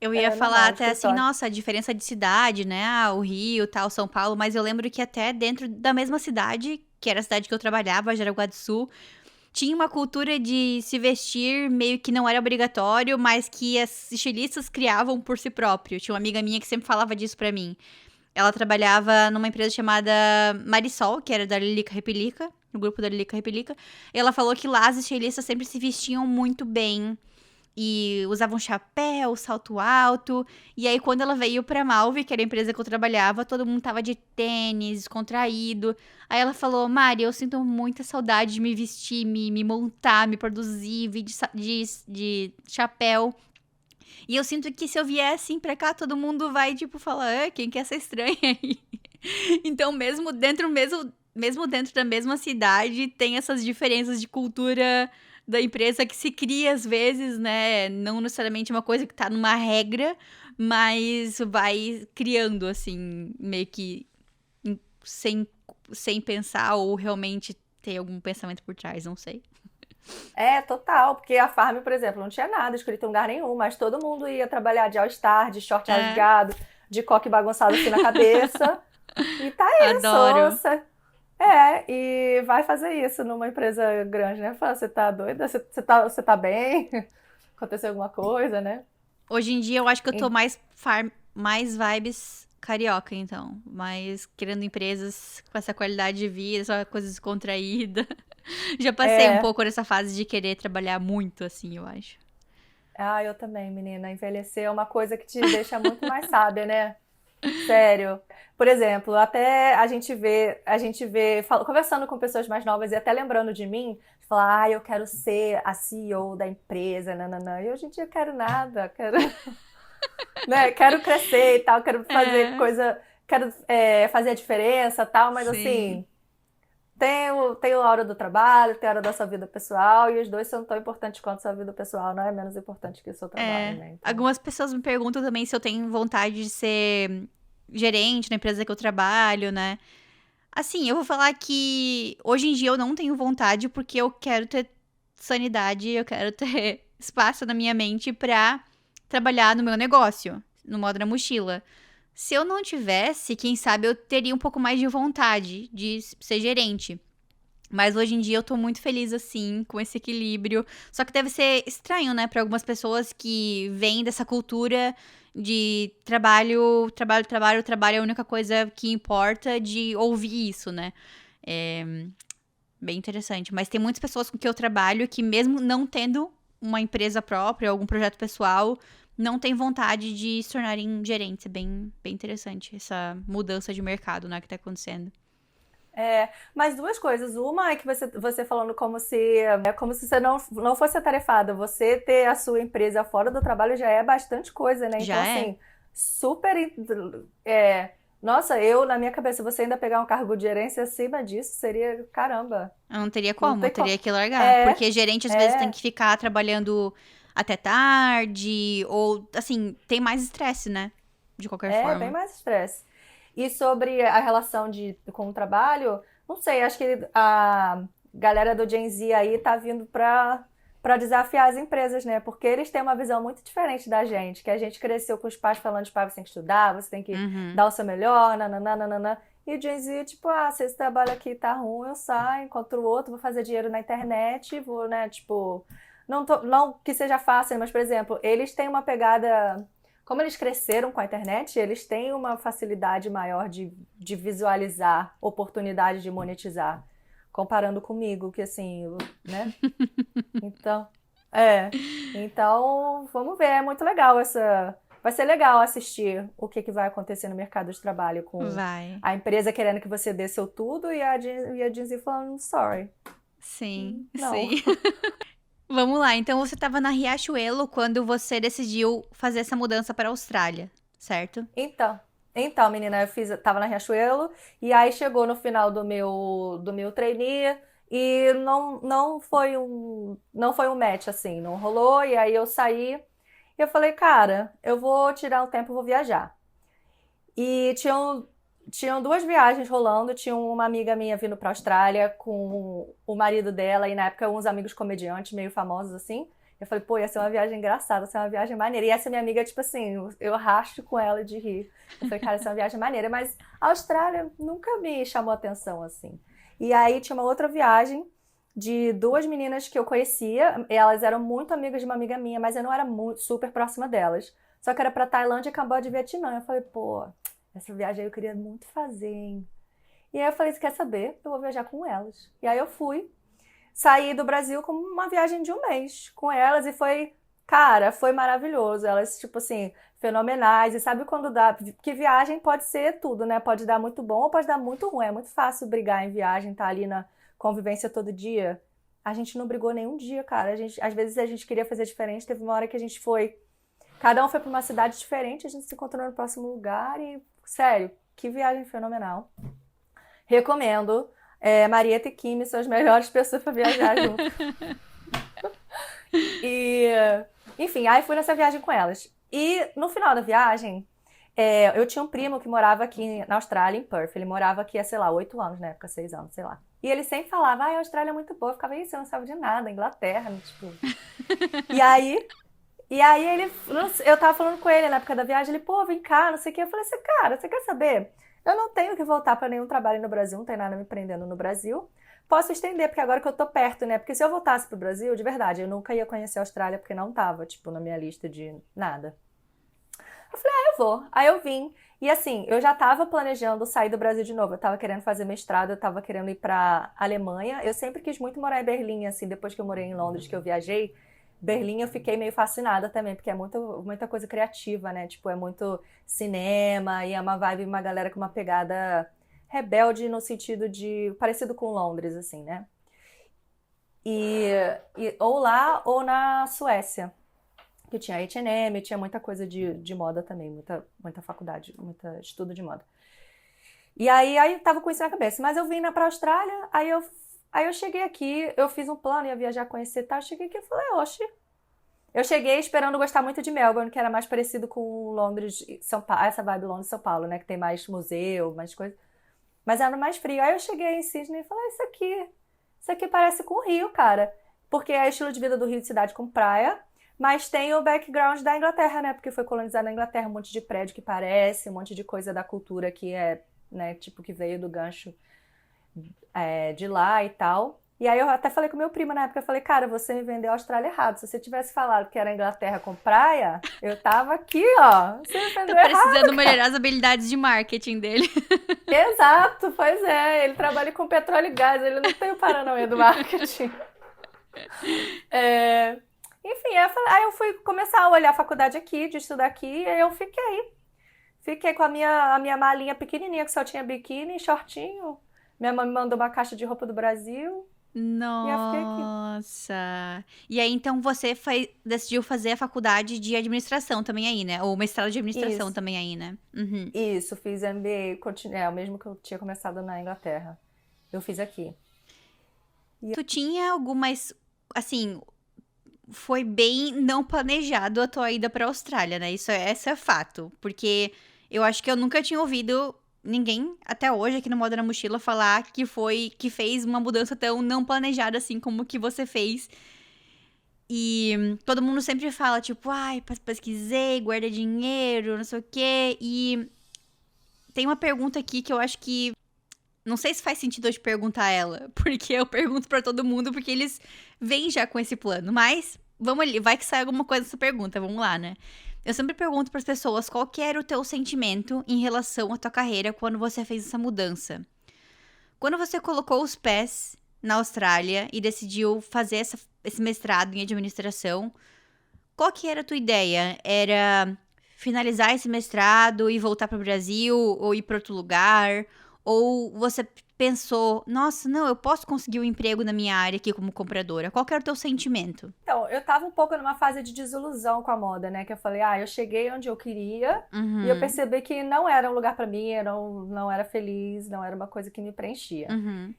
Eu ia é falar normal, até assim, escritório. nossa, a diferença de cidade, né? O Rio, tal, São Paulo, mas eu lembro que até dentro da mesma cidade, que era a cidade que eu trabalhava, Jaraguá do Sul, tinha uma cultura de se vestir meio que não era obrigatório, mas que as estilistas criavam por si próprio. Tinha uma amiga minha que sempre falava disso pra mim. Ela trabalhava numa empresa chamada Marisol, que era da Lilica Repelica, no grupo da Lilica Repelica. E ela falou que lá as estilistas sempre se vestiam muito bem e usavam chapéu, salto alto. E aí, quando ela veio pra Malve, que era a empresa que eu trabalhava, todo mundo tava de tênis, descontraído. Aí ela falou, Mari, eu sinto muita saudade de me vestir, me montar, me produzir, vir de chapéu. E eu sinto que se eu vier assim pra cá, todo mundo vai, tipo, falar, quem que é essa estranha aí? Então, mesmo dentro da mesma cidade, tem essas diferenças de cultura da empresa que se cria às vezes, né? Não necessariamente uma coisa que tá numa regra, mas vai criando, assim, meio que sem, sem pensar ou realmente ter algum pensamento por trás, não sei. Total, porque a Farm, por exemplo, não tinha nada escrito em lugar nenhum, mas todo mundo ia trabalhar de All-Star, de short É, rasgado, de coque bagunçado assim na cabeça. E tá isso, adoro. e vai fazer isso numa empresa grande, né? Fala, você tá doida? Você tá bem? Aconteceu alguma coisa, né? Hoje em dia eu acho que eu tô E- mais vibes carioca, então. Mais querendo empresas com essa qualidade de vida, essa coisa descontraída. Já passei um É, pouco dessa fase de querer trabalhar muito, assim, eu acho. eu também, menina. Envelhecer é uma coisa que te deixa muito mais sábia, né? Sério. Por exemplo, até a gente vê, conversando com pessoas mais novas e até lembrando de mim, falar, eu quero ser a CEO da empresa, nananã. E hoje em dia eu quero nada, quero, né, quero crescer e tal, quero fazer É, coisa, quero fazer a diferença e tal, mas sim. assim, tem a hora do trabalho, tem a hora da sua vida pessoal, e os dois são tão importantes quanto a sua vida pessoal, não é menos importante que o seu trabalho, É. né? Então. Algumas pessoas me perguntam também se eu tenho vontade de ser gerente na empresa que eu trabalho, né? Assim, eu vou falar que hoje em dia eu não tenho vontade porque eu quero ter sanidade, eu quero ter espaço na minha mente pra trabalhar no meu negócio, no modo na mochila. Se eu não tivesse, quem sabe eu teria um pouco mais de vontade de ser gerente. Mas hoje em dia eu tô muito feliz assim, com esse equilíbrio. Só que deve ser estranho, né, pra algumas pessoas que vêm dessa cultura de trabalho, trabalho, trabalho, trabalho é a única coisa que importa, de ouvir isso, né? É bem interessante. Mas tem muitas pessoas com que eu trabalho que, mesmo não tendo uma empresa própria, algum projeto pessoal, não tem vontade de se tornarem gerentes. É bem, bem interessante essa mudança de mercado, né, que tá acontecendo. Mas duas coisas. Uma é que você falando como se você não fosse atarefada. Você ter a sua empresa fora do trabalho já é bastante coisa, né? Então, Já é? assim, super. É, nossa, eu, na minha cabeça, você ainda pegar um cargo de gerência acima disso seria caramba. Eu não teria Não como, eu tem como. teria que largar. É, Porque gerente às vezes tem é, que ficar trabalhando até tarde, ou assim, tem mais estresse, né? De qualquer bem forma. mais estresse. E sobre a relação com o trabalho, não sei, acho que a galera do Gen Z aí tá vindo para desafiar as empresas, né? Porque eles têm uma visão muito diferente da gente, que a gente cresceu com os pais falando de pai, você tem que estudar, você tem que Uhum. dar o seu melhor, nananana. E o Gen Z, tipo, se esse trabalho aqui tá ruim, eu saio, encontro outro, vou fazer dinheiro na internet, vou, né, tipo, não que seja fácil, mas, por exemplo, eles têm uma pegada como eles cresceram com a internet, eles têm uma facilidade maior de visualizar oportunidade de monetizar, comparando comigo, que assim, né? Então, é. Então, vamos ver, é muito legal essa. Vai ser legal assistir o que vai acontecer no mercado de trabalho com Vai. a empresa querendo que você dê seu tudo e a Gen Z falando sorry. Sim, Não. sim. Vamos lá, então você tava na Riachuelo quando você decidiu fazer essa mudança para a Austrália, certo? Então, menina, tava na Riachuelo e aí chegou no final do meu trainee e não foi um match assim, não rolou e aí eu saí e eu falei, cara, eu vou tirar um tempo, e vou viajar. E tinham duas viagens rolando, tinha uma amiga minha vindo pra Austrália com o marido dela e na época uns amigos comediantes meio famosos assim. Eu falei, pô, ia ser uma viagem engraçada, ia ser uma viagem maneira. E essa minha amiga, tipo assim, eu racho com ela de rir. Eu falei, cara, ia ser uma viagem maneira. Mas a Austrália nunca me chamou atenção, assim. E aí tinha uma outra viagem de duas meninas que eu conhecia. Elas eram muito amigas de uma amiga minha, mas eu não era muito, super próxima delas. Só que era pra Tailândia, Camboja e Vietnã. Eu falei, pô, essa viagem aí eu queria muito fazer, hein? E aí eu falei, você quer saber? Eu vou viajar com elas. E aí eu fui. Saí do Brasil com uma viagem de um mês com elas e foi, cara, foi maravilhoso. Elas, tipo assim, fenomenais. E sabe quando dá. Que viagem pode ser tudo, né? Pode dar muito bom ou pode dar muito ruim. É muito fácil brigar em viagem, tá ali na convivência todo dia. A gente não brigou nenhum dia, cara. Às vezes a gente queria fazer diferente. Teve uma hora que a gente foi. Cada um foi para uma cidade diferente, a gente se encontrou no próximo lugar e, sério, que viagem fenomenal. Recomendo. Marieta e Kimi são as melhores pessoas para viajar junto. E, enfim, aí fui nessa viagem com elas. E no final da viagem, eu tinha um primo que morava aqui na Austrália, em Perth. Ele morava aqui há, sei lá, 8 anos, na época, 6 anos, sei lá. E ele sempre falava, a Austrália é muito boa. Eu ficava, isso, você não sabe de nada, Inglaterra, tipo... E aí, eu tava falando com ele na época da viagem, ele, pô, vem cá, não sei o que. Eu falei assim, cara, você quer saber? Eu não tenho que voltar pra nenhum trabalho no Brasil, não tem nada me prendendo no Brasil. Posso estender, porque agora que eu tô perto, né? Porque se eu voltasse pro Brasil, de verdade, eu nunca ia conhecer a Austrália, porque não tava, tipo, na minha lista de nada. Eu falei, eu vou. Aí eu vim. E assim, eu já tava planejando sair do Brasil de novo. Eu tava querendo fazer mestrado, eu tava querendo ir pra Alemanha. Eu sempre quis muito morar em Berlim, assim, depois que eu morei em Londres, que eu viajei. Berlim eu fiquei meio fascinada também, porque é muita coisa criativa, né? Tipo, é muito cinema e é uma vibe, uma galera com uma pegada rebelde no sentido de parecido com Londres, assim, né? E, ou lá ou na Suécia, que tinha H&M, tinha muita coisa de moda também, muita faculdade, muito estudo de moda. E aí eu tava com isso na cabeça. Mas eu vim pra Austrália, aí eu cheguei aqui, eu fiz um plano, ia viajar, conhecer e tal. Eu cheguei aqui e falei, oxe. Eu cheguei esperando gostar muito de Melbourne, que era mais parecido com Londres, São Paulo, essa vibe Londres e São Paulo, né? Que tem mais museu, mais coisa. Mas era mais frio. Aí eu cheguei em Sydney e falei, isso aqui parece com o Rio, cara. Porque é o estilo de vida do Rio de cidade com praia, mas tem o background da Inglaterra, né? Porque foi colonizado na Inglaterra, um monte de prédio que parece, um monte de coisa da cultura que é, né, tipo, que veio do gancho de lá e tal. E aí eu até falei com meu primo na época, eu falei, cara, você me vendeu a Austrália errado. Se você tivesse falado que era Inglaterra com praia, eu tava aqui, ó. Você me vendeu Tá errado, precisando cara. melhorar as habilidades de marketing dele. Exato, pois é. Ele trabalha com petróleo e gás, ele não tem o paranoia do marketing. É, enfim, aí eu fui começar a olhar a faculdade aqui, de estudar aqui, e aí eu fiquei. Fiquei com a minha malinha pequenininha, que só tinha biquíni, shortinho. Minha mãe me mandou uma caixa de roupa do Brasil, e eu fiquei aqui. Nossa. E aí, então, você decidiu fazer a faculdade de administração também aí, né? Ou mestrado de administração Isso, também aí, né? Uhum. isso, fiz MBA, é o mesmo que eu tinha começado na Inglaterra. Eu fiz aqui. Tu tinha algumas, assim, foi bem não planejado a tua ida pra Austrália, né? Esse é fato. Porque eu acho que eu nunca tinha ouvido ninguém, até hoje, aqui no Moda na Mochila, falar que fez uma mudança tão não planejada assim como que você fez. E todo mundo sempre fala, tipo, ai, pesquisei, guarda dinheiro, não sei o quê. E tem uma pergunta aqui que eu acho que não sei se faz sentido eu te perguntar ela, porque eu pergunto pra todo mundo, porque eles vêm já com esse plano. Mas, vamos ali, vai que sai alguma coisa dessa pergunta, vamos lá, né? Eu sempre pergunto pras pessoas qual que era o teu sentimento em relação à tua carreira quando você fez essa mudança. Quando você colocou os pés na Austrália e decidiu fazer esse mestrado em administração, qual que era a tua ideia? Era finalizar esse mestrado e voltar para o Brasil ou ir para outro lugar? Ou você pensou, nossa, não, eu posso conseguir um emprego na minha área aqui como compradora? Qual que era o teu sentimento? Então, eu tava um pouco numa fase de desilusão com a moda, né? Que eu falei, eu cheguei onde eu queria e eu Uhum, percebi que não era um lugar pra mim, eu não era feliz, não era uma coisa que me preenchia. uhum,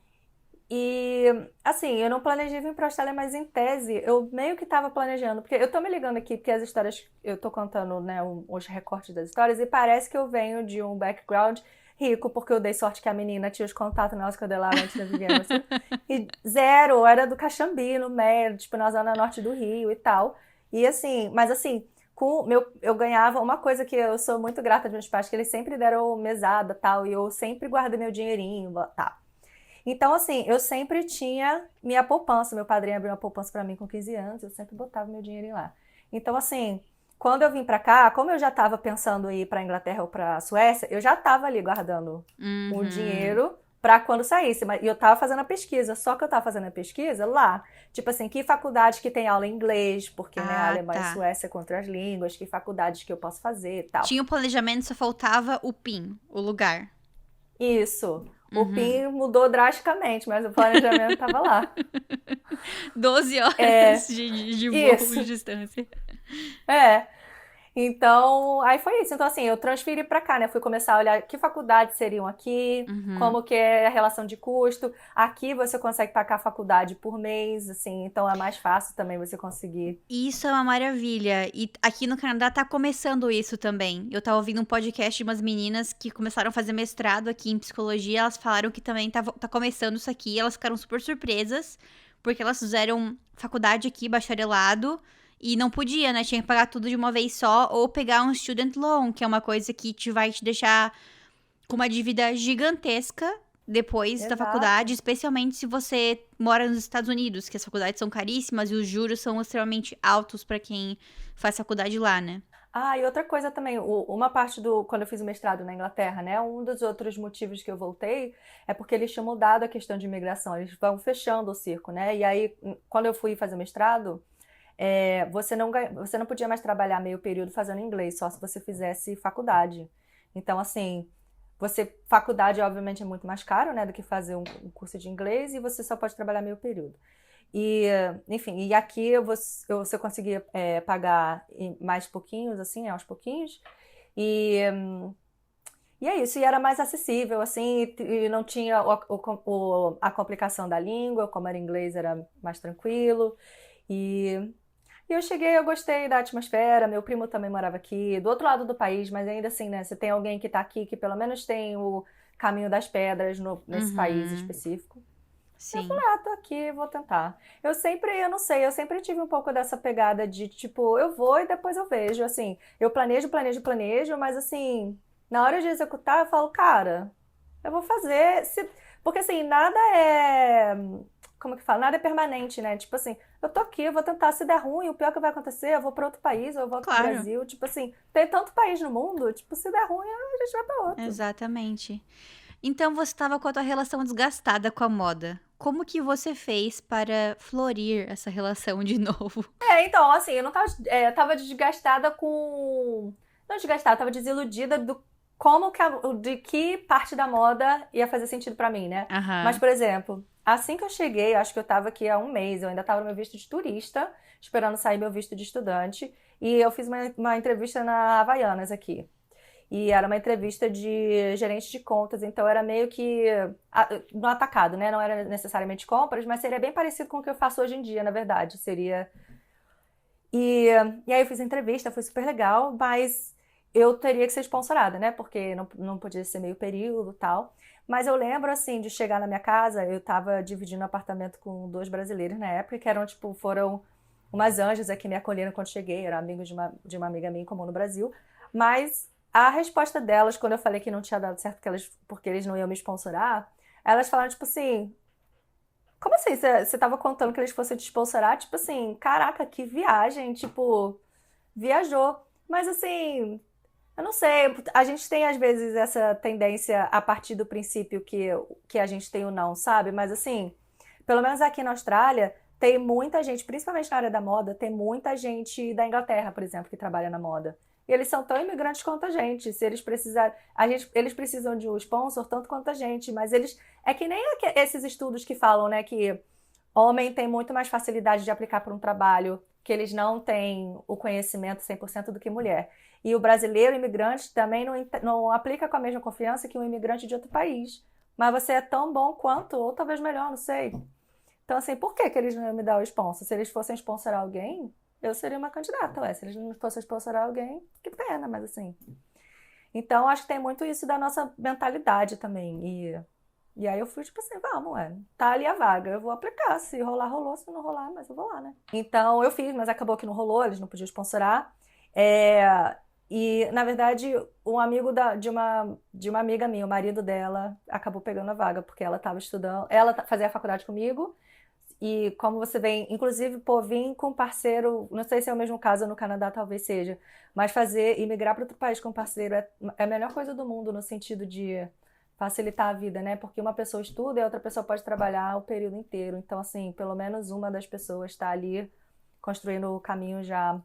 E, assim, eu não planejei vir pra Austrália, mas em tese, eu meio que tava planejando, porque eu tô me ligando aqui, porque as histórias, eu tô contando, né, os recortes das histórias, e parece que eu venho de um background rico, porque eu dei sorte que a menina tinha os contatos na Oscar de la Renta da Vivienne, assim, e zero, era do Caxambi, no meio, tipo, na zona norte do Rio e tal. E assim, mas assim, eu ganhava uma coisa que eu sou muito grata de meus pais, que eles sempre deram mesada tal, e eu sempre guardei meu dinheirinho, tal. Então, assim, eu sempre tinha minha poupança. Meu padrinho abriu uma poupança pra mim com 15 anos, eu sempre botava meu dinheiro lá. Então, assim, quando eu vim pra cá, como eu já tava pensando em ir pra Inglaterra ou pra Suécia, eu já tava ali guardando o uhum. dinheiro pra quando saísse. E eu tava fazendo a pesquisa, só que eu tava fazendo a pesquisa lá. Tipo assim, que faculdade que tem aula em inglês, porque, né, a Ah, Alemanha e tá. Suécia contra as línguas, que faculdades que eu posso fazer e tal. Tinha o planejamento, só faltava o PIN, o lugar. Isso. O Uhum. PIN mudou drasticamente, mas o planejamento tava lá. 12 horas É, de voo de isso. distância. É. Então, aí foi isso. Então, assim, eu transferi pra cá, né? Fui começar a olhar que faculdades seriam aqui, Uhum. como que é a relação de custo. Aqui você consegue pagar a faculdade por mês, assim, então é mais fácil também você conseguir. Isso é uma maravilha. E aqui no Canadá tá começando isso também. Eu tava ouvindo um podcast de umas meninas que começaram a fazer mestrado aqui em psicologia. Elas falaram que também tá começando isso aqui. Elas ficaram super surpresas, porque elas fizeram faculdade aqui, bacharelado, e não podia, né? Tinha que pagar tudo de uma vez só, ou pegar um student loan, que é uma coisa que vai te deixar com uma dívida gigantesca depois da faculdade, Exato. especialmente se você mora nos Estados Unidos, que as faculdades são caríssimas e os juros são extremamente altos para quem faz faculdade lá, né? Ah, e outra coisa também, uma parte do, quando eu fiz o mestrado na Inglaterra, né, um dos outros motivos que eu voltei é porque eles tinham mudado a questão de imigração, eles vão fechando o circo, né, e aí, quando eu fui fazer o mestrado, você não podia mais trabalhar meio período fazendo inglês, só se você fizesse faculdade. Então, assim, faculdade obviamente é muito mais caro, né, do que fazer um curso de inglês e você só pode trabalhar meio período. E, enfim, e aqui você conseguia pagar mais pouquinhos, assim, aos pouquinhos. E, e é isso, e era mais acessível, assim, e não tinha a complicação da língua, como era inglês, era mais tranquilo. E, e eu cheguei, eu gostei da atmosfera, meu primo também morava aqui, do outro lado do país, mas ainda assim, né, você tem alguém que tá aqui, que pelo menos tem o caminho das pedras nesse país Uhum. específico. Eu Sim. falei, ah, tô aqui, vou tentar. Eu não sei, eu sempre tive um pouco dessa pegada de, tipo, eu vou e depois eu vejo, assim, eu planejo, mas assim, na hora de executar, eu falo, cara, eu vou fazer, porque assim, nada é, como que fala? Nada é permanente, né? Tipo assim, eu tô aqui, eu vou tentar, se der ruim, o pior que vai acontecer, eu vou para outro país, ou eu volto pro Claro, Brasil, tipo assim, tem tanto país no mundo, tipo, se der ruim, a gente vai para outro. exatamente. Então você estava com a tua relação desgastada com a moda. Como que você fez para florir essa relação de novo? Então, assim, eu não tava, eu tava desgastada com. Não desgastada, tava desiludida do como que de que parte da moda ia fazer sentido pra mim, né? Mas, Aham. por exemplo, assim que eu cheguei, acho que eu tava aqui há um mês, eu ainda tava no meu visto de turista, esperando sair meu visto de estudante, e eu fiz uma entrevista na Havaianas aqui. E era uma entrevista de gerente de contas, então era meio que no atacado, né? Não era necessariamente compras, mas seria bem parecido com o que eu faço hoje em dia, na verdade. Seria e, e aí eu fiz a entrevista, foi super legal, mas eu teria que ser sponsorada, né? Porque não podia ser meio período e tal. Mas eu lembro, assim, de chegar na minha casa, eu tava dividindo apartamento com dois brasileiros na época, que eram, tipo, foram umas anjas aqui me acolheram quando cheguei, eram amigos de uma amiga minha em comum no Brasil. Mas a resposta delas, quando eu falei que não tinha dado certo porque eles não iam me sponsorar, elas falaram, tipo assim, como assim? Você tava contando que eles fossem te sponsorar? Tipo assim, caraca, que viagem, tipo, viajou. Mas assim, eu não sei, a gente tem às vezes essa tendência a partir do princípio que a gente tem o não, sabe? Mas assim, pelo menos aqui na Austrália, tem muita gente, principalmente na área da moda, tem muita gente da Inglaterra, por exemplo, que trabalha na moda. E eles são tão imigrantes quanto a gente. Se eles precisarem, eles precisam de um sponsor tanto quanto a gente, mas eles é que nem esses estudos que falam, né, que homem tem muito mais facilidade de aplicar para um trabalho que eles não têm o conhecimento 100% do que mulher. E o brasileiro imigrante também não aplica com a mesma confiança que um imigrante de outro país. Mas você é tão bom quanto, ou talvez melhor, não sei. Então, assim, por que que eles não iam me dar o sponsor? Se eles fossem sponsorar alguém, eu seria uma candidata, ué. Se eles não fossem sponsorar alguém, que pena, mas assim. Então, acho que tem muito isso da nossa mentalidade também. E aí eu fui, tipo assim, vamos, ué, tá ali a vaga, eu vou aplicar. Se rolar, rolou, se não rolar, mas eu vou lá, né? Então eu fiz, mas acabou que não rolou, eles não podiam sponsorar. É, e, na verdade, um amigo de uma amiga minha, o marido dela, acabou pegando a vaga, porque ela estava estudando, ela fazia a faculdade comigo, e como você vem, inclusive, pô, vim com parceiro, não sei se é o mesmo caso no Canadá, talvez seja, mas imigrar para outro país com parceiro é a melhor coisa do mundo no sentido de facilitar a vida, né? Porque uma pessoa estuda e a outra pessoa pode trabalhar o período inteiro. Então, assim, pelo menos uma das pessoas está ali construindo o caminho já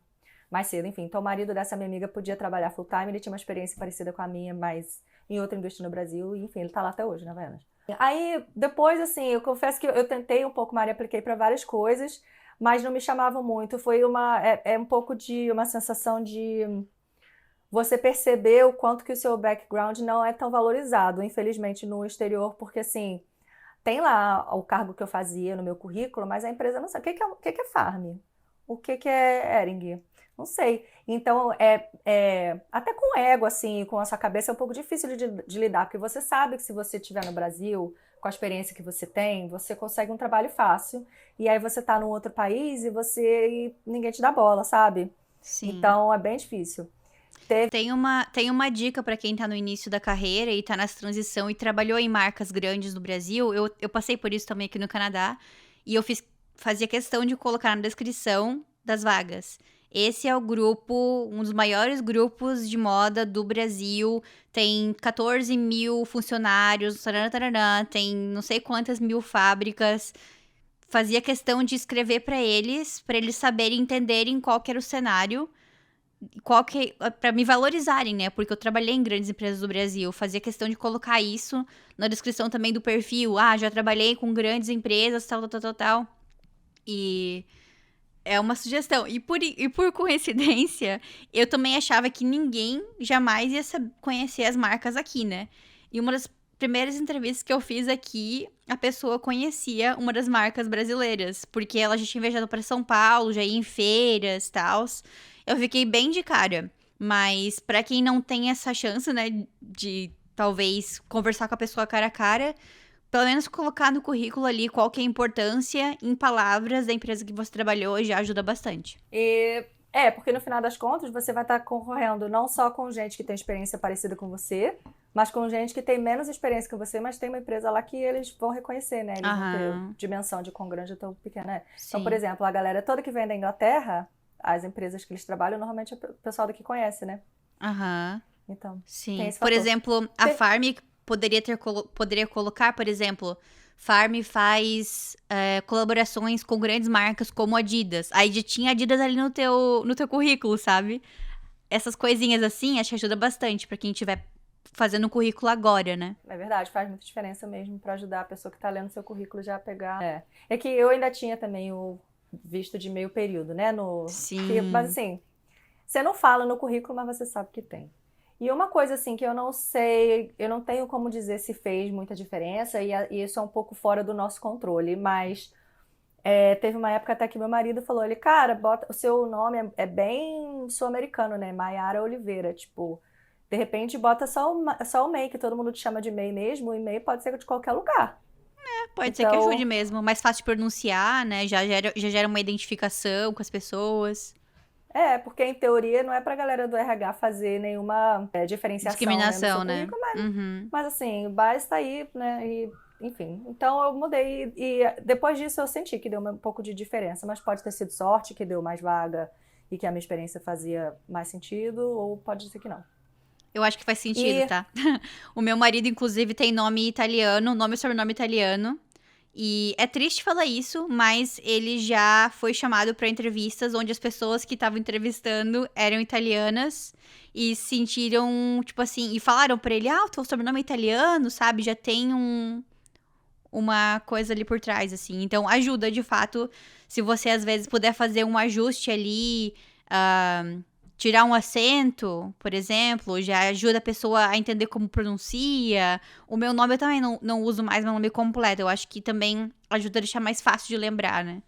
mais cedo. Enfim, então o marido dessa minha amiga podia trabalhar full time, ele tinha uma experiência parecida com a minha, mas em outra indústria no Brasil, e enfim, ele tá lá até hoje, na Havaianas. Aí, depois, assim, eu confesso que eu tentei um pouco, Maria, apliquei para várias coisas, mas não me chamavam muito. Foi um pouco de uma sensação de você perceber o quanto que o seu background não é tão valorizado, infelizmente, no exterior, porque assim, tem lá o cargo que eu fazia no meu currículo, mas a empresa não sabe o que que é farm, o que é Ering, não sei. Então, até com ego, assim, com a sua cabeça, é um pouco difícil de lidar, porque você sabe que se você estiver no Brasil, com a experiência que você tem, você consegue um trabalho fácil, e aí você tá num outro país e ninguém te dá bola, sabe? Sim. Então, é bem difícil. Tem uma dica pra quem tá no início da carreira e tá nessa transição e trabalhou em marcas grandes no Brasil. Eu passei por isso também aqui no Canadá. E fazia questão de colocar na descrição das vagas. Esse é o grupo, um dos maiores grupos de moda do Brasil. Tem 14 mil funcionários, taranã, taranã, tem não sei quantas mil fábricas. Fazia questão de escrever pra eles saberem, entenderem qual que era o cenário para me valorizarem, né? Porque eu trabalhei em grandes empresas do Brasil, fazia questão de colocar isso na descrição também do perfil. Ah, já trabalhei com grandes empresas, tal, tal, tal, tal, tal. E é uma sugestão. E por coincidência, eu também achava que ninguém jamais ia conhecer as marcas aqui, né? E uma das primeiras entrevistas que eu fiz aqui, a pessoa conhecia uma das marcas brasileiras, porque ela já tinha viajado para São Paulo, já ia em feiras, tal. Eu fiquei bem de cara. Mas pra quem não tem essa chance, né, de talvez conversar com a pessoa cara a cara, pelo menos colocar no currículo ali qual que é a importância em palavras da empresa que você trabalhou já ajuda bastante. Porque no final das contas você vai estar concorrendo não só com gente que tem experiência parecida com você, mas com gente que tem menos experiência que você, mas tem uma empresa lá que eles vão reconhecer, né? Eles vão ter Aham, dimensão de quão grande ou tão pequena é. Então, por sim. exemplo, a galera toda que vem da Inglaterra, as empresas que eles trabalham, normalmente é o pessoal daqui conhece, né? Aham, Então, tem sim. esse Por fator. exemplo, a Farm poderia colocar, por exemplo, Farm faz colaborações com grandes marcas como Adidas. Aí já tinha Adidas ali no teu currículo, sabe? Essas coisinhas assim, acho que ajuda bastante pra quem estiver fazendo o currículo agora, né? É verdade, faz muita diferença mesmo para ajudar a pessoa que está lendo seu currículo já a pegar. É que eu ainda tinha também o visto de meio período, né? Mas Sim. assim, você não fala no currículo, mas você sabe que tem. E uma coisa assim que eu não sei, eu não tenho como dizer se fez muita diferença, e isso é um pouco fora do nosso controle, mas teve uma época até que meu marido falou, ele, cara, bota, o seu nome é bem sul-americano, né? Maiara Oliveira, tipo, de repente bota só o MEI, que todo mundo te chama de MEI mesmo, e MEI pode ser de qualquer lugar. Pode ser que ajude Então, mesmo. Mais fácil de pronunciar, né? Já gera uma identificação com as pessoas. porque em teoria não é pra galera do RH fazer nenhuma diferenciação, né, no seu Discriminação, né? currículo, Uhum. mas assim, o base tá aí, né, enfim. Então eu mudei e depois disso eu senti que deu um pouco de diferença, mas pode ter sido sorte que deu mais vaga e que a minha experiência fazia mais sentido, ou pode ser que não. Eu acho que faz sentido, E, tá? O meu marido, inclusive, tem nome italiano, nome e sobrenome italiano. E é triste falar isso, mas ele já foi chamado pra entrevistas onde as pessoas que estavam entrevistando eram italianas e se sentiram, tipo assim, e falaram pra ele: ah, o teu sobrenome é italiano, sabe? Já tem uma coisa ali por trás, assim. Então, ajuda, de fato, se você às vezes puder fazer um ajuste ali, ah, tirar um acento, por exemplo, já ajuda a pessoa a entender como pronuncia. O meu nome eu também não uso mais meu nome completo. Eu acho que também ajuda a deixar mais fácil de lembrar, né?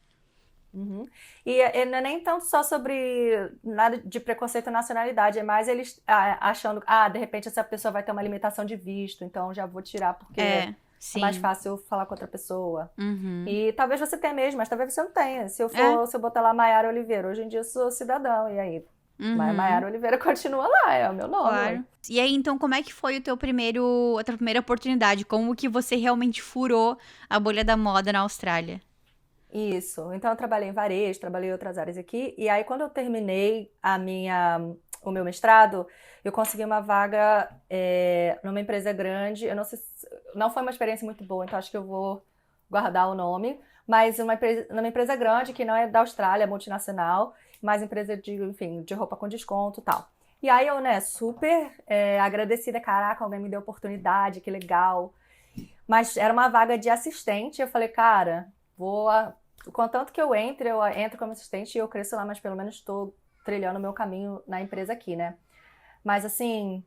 uhum. E não é nem tanto só sobre nada de preconceito à nacionalidade, é mais eles achando, de repente essa pessoa vai ter uma limitação de visto, então já vou tirar porque É, é mais sim. fácil falar com outra pessoa. Uhum. E talvez você tenha mesmo, mas talvez você não tenha. É, Se eu botar lá Maiara Oliveira, hoje em dia eu sou cidadão, e aí? uhum. Maiara Oliveira continua lá, é o meu nome, ué. Claro. E aí, então, como é que foi a tua primeira oportunidade? Como que você realmente furou a bolha da moda na Austrália? Isso. Então eu trabalhei em varejo, trabalhei em outras áreas aqui, e aí quando eu terminei o meu mestrado, eu consegui uma vaga numa empresa grande. Eu não sei, não foi uma experiência muito boa, então acho que eu vou guardar o nome, mas numa empresa grande que não é da Austrália, é multinacional, mas empresa de, enfim, de roupa com desconto e tal. E aí eu, né, super agradecida, caraca, alguém me deu oportunidade, que legal. Mas era uma vaga de assistente, eu falei, cara, contanto que eu entro como assistente e eu cresço lá, mas pelo menos estou trilhando o meu caminho na empresa aqui, né? Mas assim,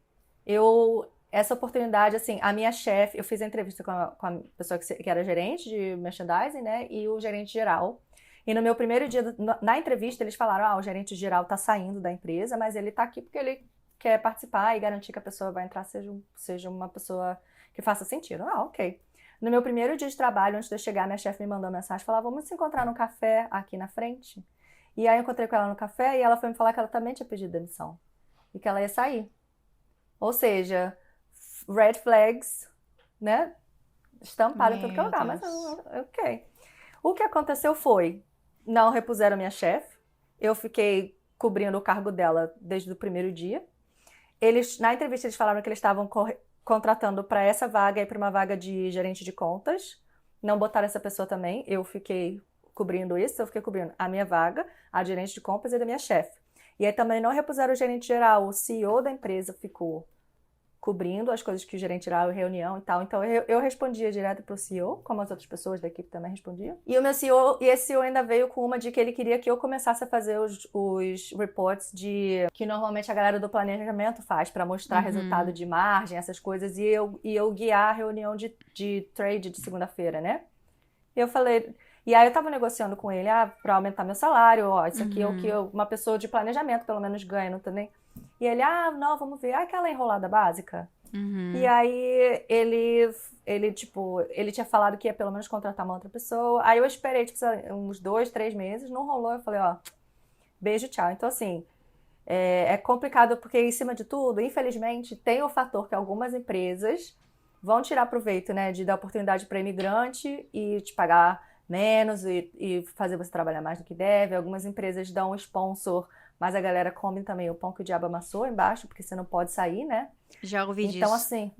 essa oportunidade, assim, a minha chefe, eu fiz a entrevista com a pessoa que era gerente de merchandising, né, e o gerente geral. E no meu primeiro dia, na entrevista, eles falaram, o gerente geral tá saindo da empresa, mas ele tá aqui porque ele quer participar e garantir que a pessoa vai entrar seja uma pessoa que faça sentido. Ok. No meu primeiro dia de trabalho, antes de eu chegar, minha chefe me mandou uma mensagem, falou, vamos se encontrar num café aqui na frente? E aí eu encontrei com ela no café e ela foi me falar que ela também tinha pedido demissão. E que ela ia sair. Ou seja, red flags, né? Estampado em tudo que é lugar, mas ok. O que aconteceu foi, não repuseram minha chefe, eu fiquei cobrindo o cargo dela desde o primeiro dia. Na entrevista eles falaram que eles estavam contratando para essa vaga e para uma vaga de gerente de contas. Não botaram essa pessoa também, eu fiquei cobrindo isso, eu fiquei cobrindo a minha vaga, a gerente de compras e da minha chefe. E aí também não repuseram o gerente geral, o CEO da empresa ficou cobrindo as coisas que o gerente geral, reunião e tal. Então eu respondia direto pro CEO, como as outras pessoas da equipe também respondiam. E o meu CEO, e esse CEO ainda veio com uma de que ele queria que eu começasse a fazer os reports que normalmente a galera do planejamento faz para mostrar resultado de margem, essas coisas, e eu guiar a reunião de trade de segunda-feira, né? E eu falei, e aí eu tava negociando com ele, pra aumentar meu salário, isso aqui é o que uma pessoa de planejamento pelo menos ganha, não também. E ele, não, vamos ver, aquela enrolada básica. E aí ele tinha falado que ia pelo menos contratar uma outra pessoa. Aí eu esperei, uns 2, 3 meses, não rolou. Eu falei, beijo, tchau. Então, assim, é complicado porque, em cima de tudo, infelizmente, tem o fator que algumas empresas vão tirar proveito, né, de dar oportunidade para imigrante e te pagar menos e fazer você trabalhar mais do que deve. Algumas empresas dão um sponsor, mas a galera come também o pão que o diabo amassou embaixo, porque você não pode sair, né? Já ouvi disso. Então, assim,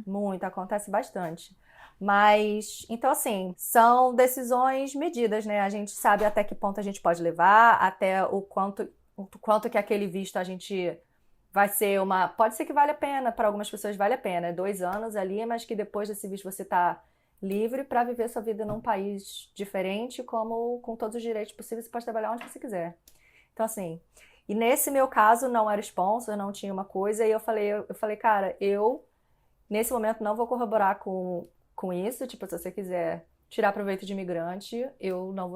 muito, acontece bastante. Mas, então, assim, são decisões medidas, né? A gente sabe até que ponto a gente pode levar, até o quanto que aquele visto a gente vai ser pode ser que vale a pena, para algumas pessoas vale a pena, 2 anos ali, mas que depois desse visto você tá livre para viver sua vida num país diferente, como com todos os direitos possíveis, você pode trabalhar onde você quiser. Então, assim, e nesse meu caso não era sponsor, não tinha uma coisa, e eu falei, cara, nesse momento não vou corroborar com isso, se você quiser tirar proveito de imigrante, eu não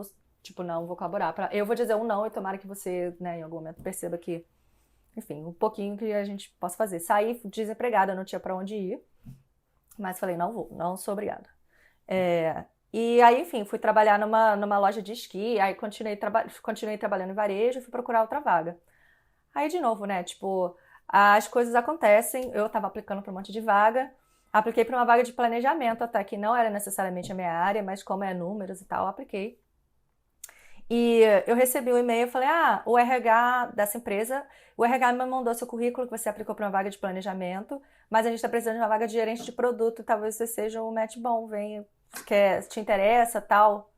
vou colaborar. Eu vou dizer um não e tomara que você, né, em algum momento perceba que, enfim, um pouquinho que a gente possa fazer. Saí desempregada, não tinha para onde ir, mas falei, não sou obrigada. E aí, enfim, fui trabalhar numa loja de esqui, aí continuei trabalhando em varejo e fui procurar outra vaga. Aí, de novo, né, as coisas acontecem, eu tava aplicando para um monte de vaga, apliquei para uma vaga de planejamento até, que não era necessariamente a minha área, mas como é números e tal, apliquei. E eu recebi um e-mail e falei, o RH dessa empresa, o RH me mandou seu currículo que você aplicou para uma vaga de planejamento, mas a gente está precisando de uma vaga de gerente de produto, talvez você seja um match bom, vem, te interessa, tal.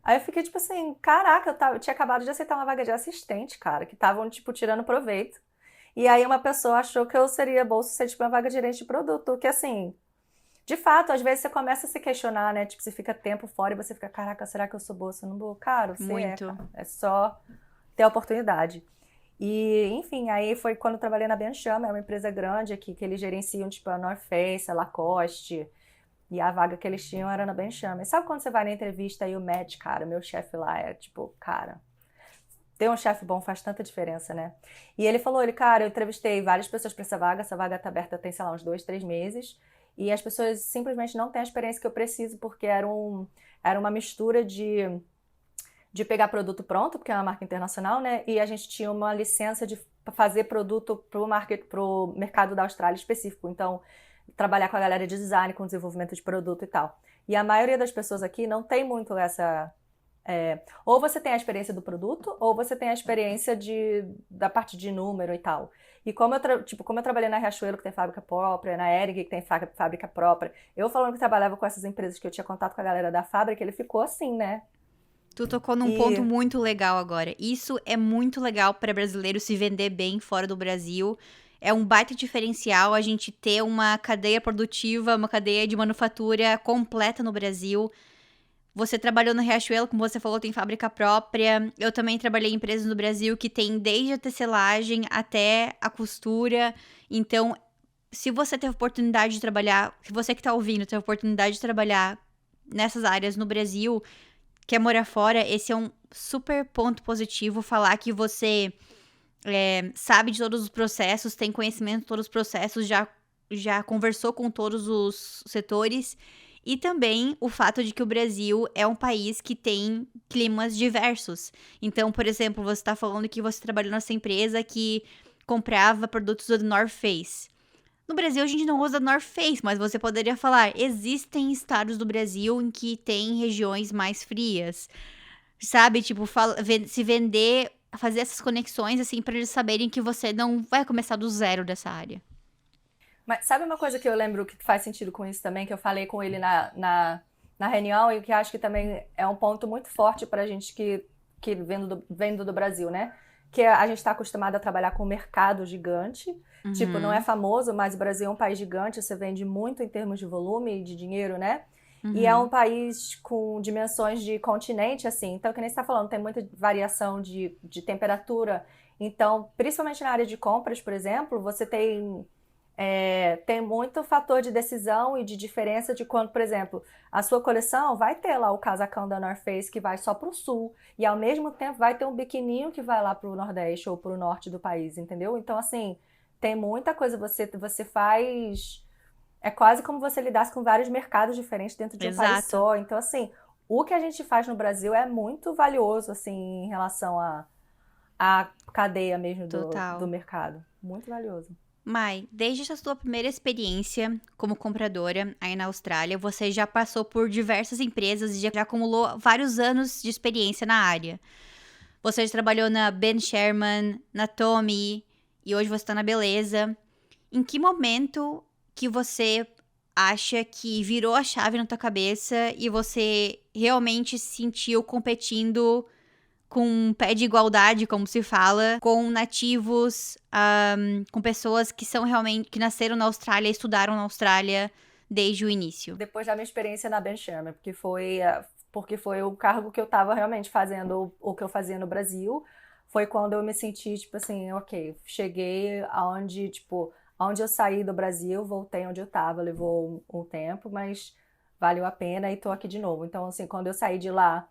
Aí eu fiquei assim, caraca, eu tinha acabado de aceitar uma vaga de assistente, cara, que estavam, tirando proveito. E aí uma pessoa achou que eu seria boa o suficiente para uma vaga de gerente de produto, que assim, de fato, às vezes você começa a se questionar, né? Você fica tempo fora e você fica, caraca, será que eu sou boa? Se eu não vou? Cara, você Muito. É só ter a oportunidade. E, enfim, aí foi quando eu trabalhei na Bianchama, é uma empresa grande aqui, que eles gerenciam, a North Face, a Lacoste, e a vaga que eles tinham era na Bianchama. E sabe quando você vai na entrevista e o Matt, cara, meu chefe lá é cara, ter um chefe bom faz tanta diferença, né? E ele falou, cara, eu entrevistei várias pessoas para essa vaga tá aberta tem, sei lá, uns 2, 3 meses, e as pessoas simplesmente não têm a experiência que eu preciso, porque era uma mistura de pegar produto pronto, porque é uma marca internacional, né? E a gente tinha uma licença de fazer produto pro mercado da Austrália específico. Então, trabalhar com a galera de design, com desenvolvimento de produto e tal. E a maioria das pessoas aqui não tem muito essa... ou você tem a experiência do produto, ou você tem a experiência da parte de número e tal. E como eu trabalhei na Riachuelo, que tem fábrica própria, na Hering, que tem fábrica própria, eu falando que trabalhava com essas empresas, que eu tinha contato com a galera da fábrica, ele ficou assim, né? Tu tocou num ponto muito legal agora. Isso é muito legal para brasileiro se vender bem fora do Brasil. É um baita diferencial a gente ter uma cadeia produtiva, uma cadeia de manufatura completa no Brasil. Você trabalhou na Riachuelo, como você falou, tem fábrica própria. Eu também trabalhei em empresas no Brasil que tem desde a tecelagem até a costura. Então, se você teve oportunidade de trabalhar, se você que tá ouvindo teve oportunidade de trabalhar nessas áreas no Brasil, quer morar fora, esse é um super ponto positivo. Falar que você sabe de todos os processos, tem conhecimento de todos os processos, já conversou com todos os setores. E também o fato de que o Brasil é um país que tem climas diversos. Então, por exemplo, você está falando que você trabalhou nessa empresa que comprava produtos do North Face. No Brasil, a gente não usa North Face, mas você poderia falar, existem estados do Brasil em que tem regiões mais frias. Sabe, tipo, se vender, fazer essas conexões, assim, pra eles saberem que você não vai começar do zero dessa área. Mas sabe uma coisa que eu lembro que faz sentido com isso também, que eu falei com ele na reunião e que acho que também é um ponto muito forte pra gente que vendo do Brasil, né? Que a gente está acostumado a trabalhar com um mercado gigante. Tipo, não é famoso, mas o Brasil é um país gigante, você vende muito em termos de volume e de dinheiro, né? E é um país com dimensões de continente, assim. Então, que nem você está falando, tem muita variação de temperatura. Então, principalmente na área de compras, por exemplo, você tem muito fator de decisão e de diferença de quando, por exemplo, a sua coleção vai ter lá o casacão da North Face que vai só para o sul. E, ao mesmo tempo, vai ter um biquininho que vai lá para o Nordeste ou para o Norte do país, entendeu? Então, assim, tem muita coisa. Você faz... É quase como você lidasse com vários mercados diferentes dentro de um país Exato. só. Então, assim, o que a gente faz no Brasil é muito valioso, assim, em relação à cadeia mesmo do Total. mercado. Muito valioso. Mai, desde essa sua primeira experiência como compradora aí na Austrália, você já passou por diversas empresas e já acumulou vários anos de experiência na área. Você já trabalhou na Ben Sherman, na Tommy e hoje você está na Beleza. Em que momento que você acha que virou a chave na tua cabeça e você realmente se sentiu competindo com um pé de igualdade, como se fala, com nativos, com pessoas que são realmente, que nasceram na Austrália e estudaram na Austrália desde o início? Depois da minha experiência na Ben Sherman, porque foi o cargo que eu estava realmente fazendo o que eu fazia no Brasil. Foi quando eu me senti, tipo assim, ok, cheguei aonde, tipo, aonde eu saí do Brasil, voltei onde eu estava, levou um tempo, mas valeu a pena e tô aqui de novo. Então, assim, quando eu saí de lá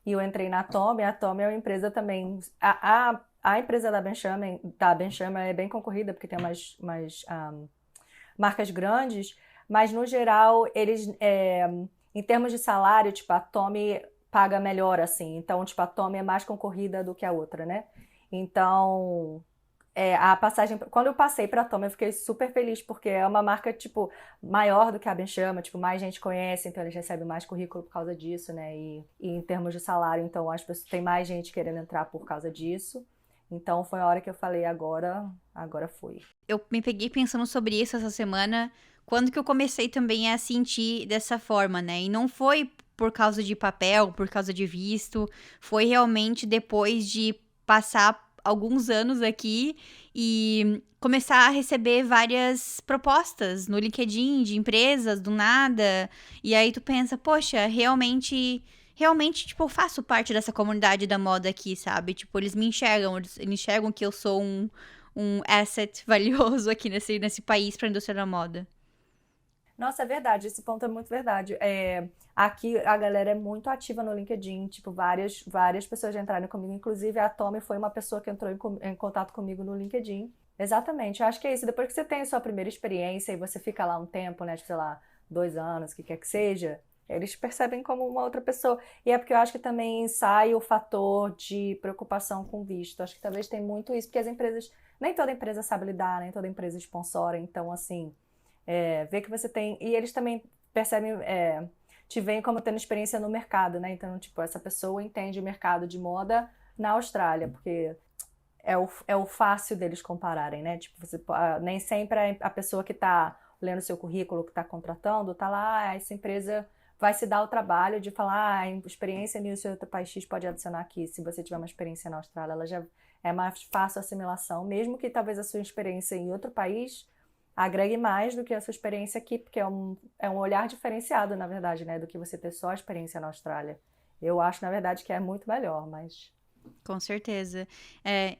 e eu entrei na Tommy, a Tommy é uma empresa também. A empresa da Ben Sherman é bem concorrida, porque tem umas marcas grandes, mas no geral, em termos de salário, tipo, a Tommy paga melhor, assim. Então, tipo, a Tommy é mais concorrida do que a outra, né? Então, a passagem, quando eu passei pra Tommy, eu fiquei super feliz, porque é uma marca, tipo, maior do que a Benchama, tipo, mais gente conhece, então eles recebem mais currículo por causa disso, né? E em termos de salário, então, as pessoas, tem mais gente querendo entrar por causa disso. Então, foi a hora que eu falei, agora foi. Eu me peguei pensando sobre isso essa semana, quando que eu comecei também a sentir dessa forma, né? E não foi por causa de papel, por causa de visto, foi realmente depois de passar alguns anos aqui e começar a receber várias propostas no LinkedIn de empresas do nada. E aí tu pensa, poxa, realmente, tipo, eu faço parte dessa comunidade da moda aqui, sabe? Tipo, eles enxergam que eu sou um asset valioso aqui nesse país para a indústria da moda. Nossa, é verdade, esse ponto é muito verdade. Aqui a galera é muito ativa no LinkedIn, tipo, várias pessoas já entraram comigo, inclusive a Tommy foi uma pessoa que entrou em contato comigo no LinkedIn. Exatamente, eu acho que é isso. Depois que você tem a sua primeira experiência e você fica lá um tempo, né, tipo, sei lá, 2 anos, o que quer que seja, eles percebem como uma outra pessoa. E é porque eu acho que também sai o fator de preocupação com visto. Acho que talvez tem muito isso, porque as empresas, nem toda empresa sabe lidar, nem toda empresa sponsora, então assim. Ver que você tem. E eles também percebem, te veem como tendo experiência no mercado, né? Então, tipo, essa pessoa entende o mercado de moda na Austrália, porque é o fácil deles compararem, né? Tipo, nem sempre a pessoa que está lendo seu currículo, que está contratando, está lá, essa empresa vai se dar o trabalho de falar, a experiência nisso em outro país X pode adicionar aqui. Se você tiver uma experiência na Austrália, ela já é mais fácil a assimilação, mesmo que talvez a sua experiência em outro país agregue mais do que a sua experiência aqui, porque é um olhar diferenciado, na verdade, né, do que você ter só a experiência na Austrália. Eu acho, na verdade, que é muito melhor, mas... Com certeza.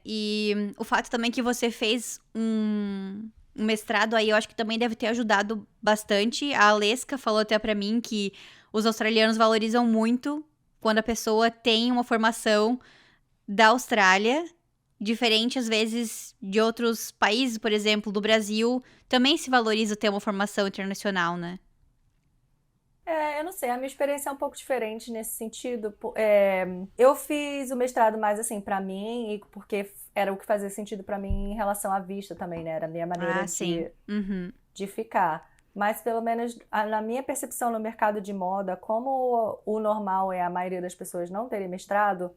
E o fato também que você fez um mestrado aí, eu acho que também deve ter ajudado bastante. A Aleska falou até pra mim que os australianos valorizam muito quando a pessoa tem uma formação da Austrália, diferente às vezes de outros países, por exemplo, do Brasil, também se valoriza ter uma formação internacional, né? Eu não sei, a minha experiência é um pouco diferente nesse sentido. Eu fiz o mestrado mais assim pra mim, e porque era o que fazia sentido pra mim em relação à vista também, né? Era a minha maneira Ah, sim. Uhum. de ficar. Mas pelo menos na minha percepção no mercado de moda, como o normal é a maioria das pessoas não terem mestrado,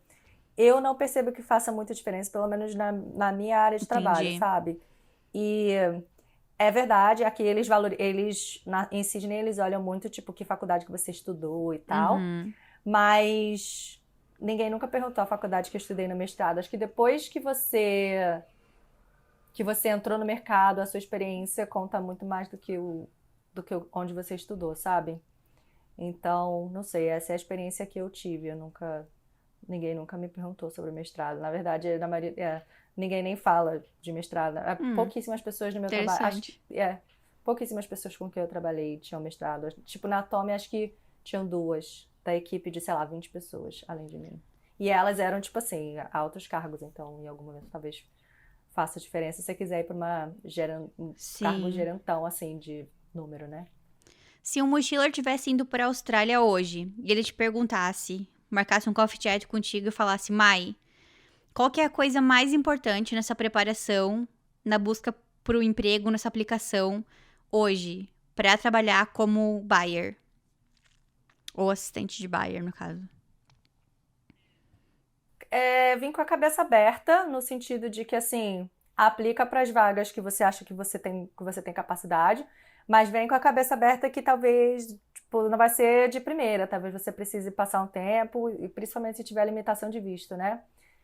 eu não percebo que faça muita diferença, pelo menos na minha área de trabalho, Entendi. sabe? E é verdade, aqui em Sydney eles olham muito, tipo, que faculdade que você estudou e tal, Uhum. mas ninguém nunca perguntou a faculdade que eu estudei no mestrado. Acho que depois que você entrou no mercado, a sua experiência conta muito mais onde você estudou, sabe? Então, não sei, essa é a experiência que eu tive. Ninguém nunca me perguntou sobre o mestrado. Na verdade, na maioria, ninguém nem fala de mestrado. Pouquíssimas pessoas no meu trabalho, Interessante. pouquíssimas pessoas com quem eu trabalhei tinham mestrado. Tipo, na Atome, acho que tinham duas da equipe de, sei lá, 20 pessoas, além de mim. E elas eram, tipo assim, altos cargos, então em algum momento talvez faça diferença se você quiser ir para um cargo Sim. gerentão, assim, de número, né? Se um mochileiro tivesse indo para a Austrália hoje e ele te perguntasse, marcasse um coffee chat contigo e falasse, Mai, qual que é a coisa mais importante nessa preparação, na busca por um emprego, nessa aplicação hoje, para trabalhar como buyer? Ou assistente de buyer, no caso. Vim com a cabeça aberta, no sentido de que, assim, aplica para as vagas que você acha que você tem capacidade, mas vem com a cabeça aberta que talvez, tipo, não vai ser de primeira, talvez você precise passar um tempo, e principalmente se tiver limitação de visto, né?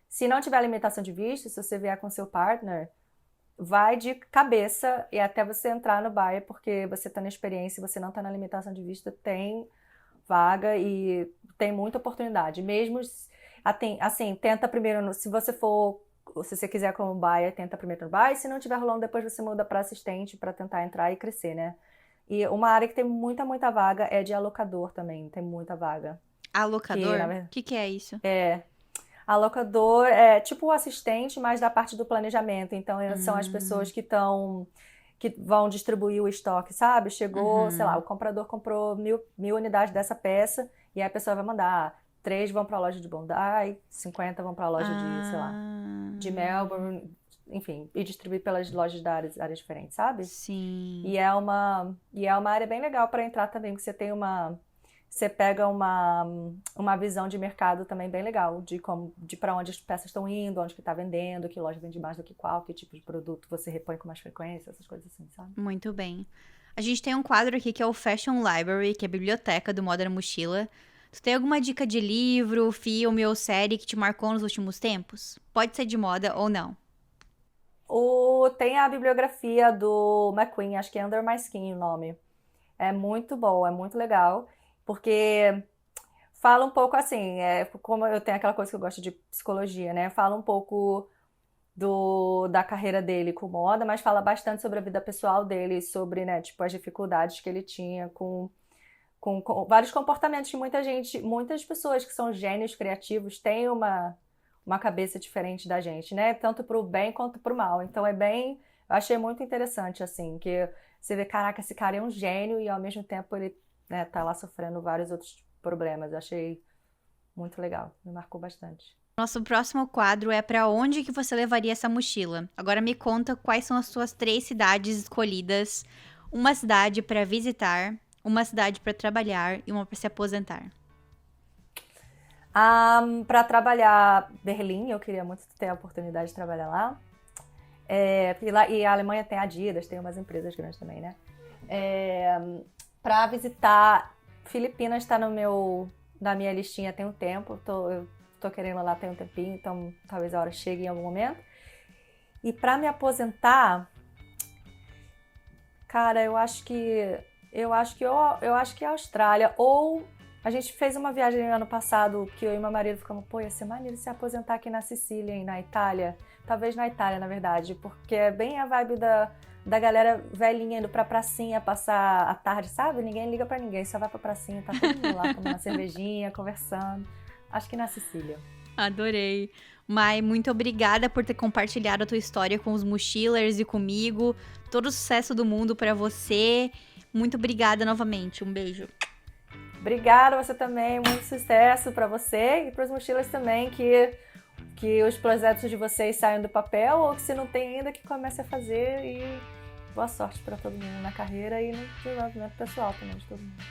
Se não tiver limitação de visto, se você vier com seu partner, vai de cabeça e até você entrar no buyer, porque você está na experiência, você não está na limitação de visto, tem vaga e tem muita oportunidade. Mesmo assim, tenta primeiro, se você quiser como buyer, tenta primeiro no buyer, se não tiver rolando, depois você muda para assistente para tentar entrar e crescer, né? E uma área que tem muita, muita vaga é de alocador também, tem muita vaga. Que, na Alocador? O verdade, que é isso? alocador é tipo o assistente, mas da parte do planejamento. Então, são as pessoas Hum, que vão distribuir o estoque, sabe? Chegou, sei lá, o uhum. comprador comprou mil unidades dessa peça e aí a pessoa vai mandar. 3 vão para a loja de Bondi, 50 vão para a loja de, sei lá, de Ah, Melbourne, enfim, e distribuir pelas lojas da áreas diferentes, sabe? sim. E é uma área bem legal para entrar também, porque você pega uma visão de mercado também bem legal, de para onde as peças estão indo, onde que está vendendo, que loja vende mais do que qual, que tipo de produto você repõe com mais frequência, essas coisas assim, sabe? Muito bem. A gente tem um quadro aqui que é o Fashion Library, que é a biblioteca do Moda na Mochila. Tu tem alguma dica de livro, filme ou série que te marcou nos últimos tempos? Pode ser de moda ou não. Tem a bibliografia do McQueen, acho que é Under My Skin o nome. É muito bom, é muito legal, porque fala um pouco assim, como eu tenho aquela coisa que eu gosto de psicologia, né? Fala um pouco da carreira dele com moda, mas fala bastante sobre a vida pessoal dele, sobre, né, tipo, as dificuldades que ele tinha com vários comportamentos que muitas pessoas que são gênios criativos têm uma cabeça diferente da gente, né? Tanto pro bem quanto pro mal. Então eu achei muito interessante, assim, que você vê, caraca, esse cara é um gênio e ao mesmo tempo ele, né, tá lá sofrendo vários outros problemas. Eu achei muito legal, me marcou bastante. Nosso próximo quadro é pra onde que você levaria essa mochila. Agora me conta quais são as suas 3 cidades escolhidas. Uma cidade pra visitar, uma cidade pra trabalhar e uma pra se aposentar. Para trabalhar Berlim, eu queria muito ter a oportunidade de trabalhar lá. E a Alemanha tem Adidas, tem umas empresas grandes também, né? Para visitar, Filipinas está na minha listinha tem um tempo. Eu tô querendo ir lá tem um tempinho, então talvez a hora chegue em algum momento. E para me aposentar, Cara, eu acho que é a Austrália. Ou a gente fez uma viagem ano passado que eu e meu marido ficamos, pô, ia ser maneiro se aposentar aqui na Sicília e na Itália. Talvez na Itália, na verdade, porque é bem a vibe da galera velhinha indo pra pracinha passar a tarde, sabe? Ninguém liga pra ninguém, só vai pra pracinha, tá todo mundo lá tomando uma cervejinha, conversando. Acho que na Sicília. Adorei. Mai, muito obrigada por ter compartilhado a tua história com os mochilers e comigo. Todo o sucesso do mundo pra você. Muito obrigada novamente. Um beijo. Obrigada, você também. Muito sucesso pra você e pros mochilas também, que os projetos de vocês saiam do papel ou que se não tem ainda, que comece a fazer. E boa sorte pra todo mundo na carreira e no desenvolvimento pessoal também de todo mundo.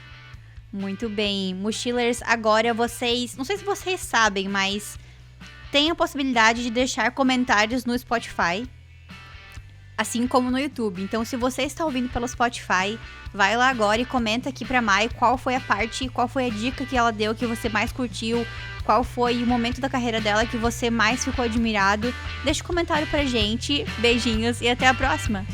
Muito bem. Mochilers, agora vocês... Não sei se vocês sabem, mas tem a possibilidade de deixar comentários no Spotify, assim como no YouTube. Então, se você está ouvindo pelo Spotify, vai lá agora e comenta aqui pra Mai qual foi a parte, qual foi a dica que ela deu que você mais curtiu, qual foi o momento da carreira dela que você mais ficou admirado. Deixa um comentário pra gente. Beijinhos e até a próxima!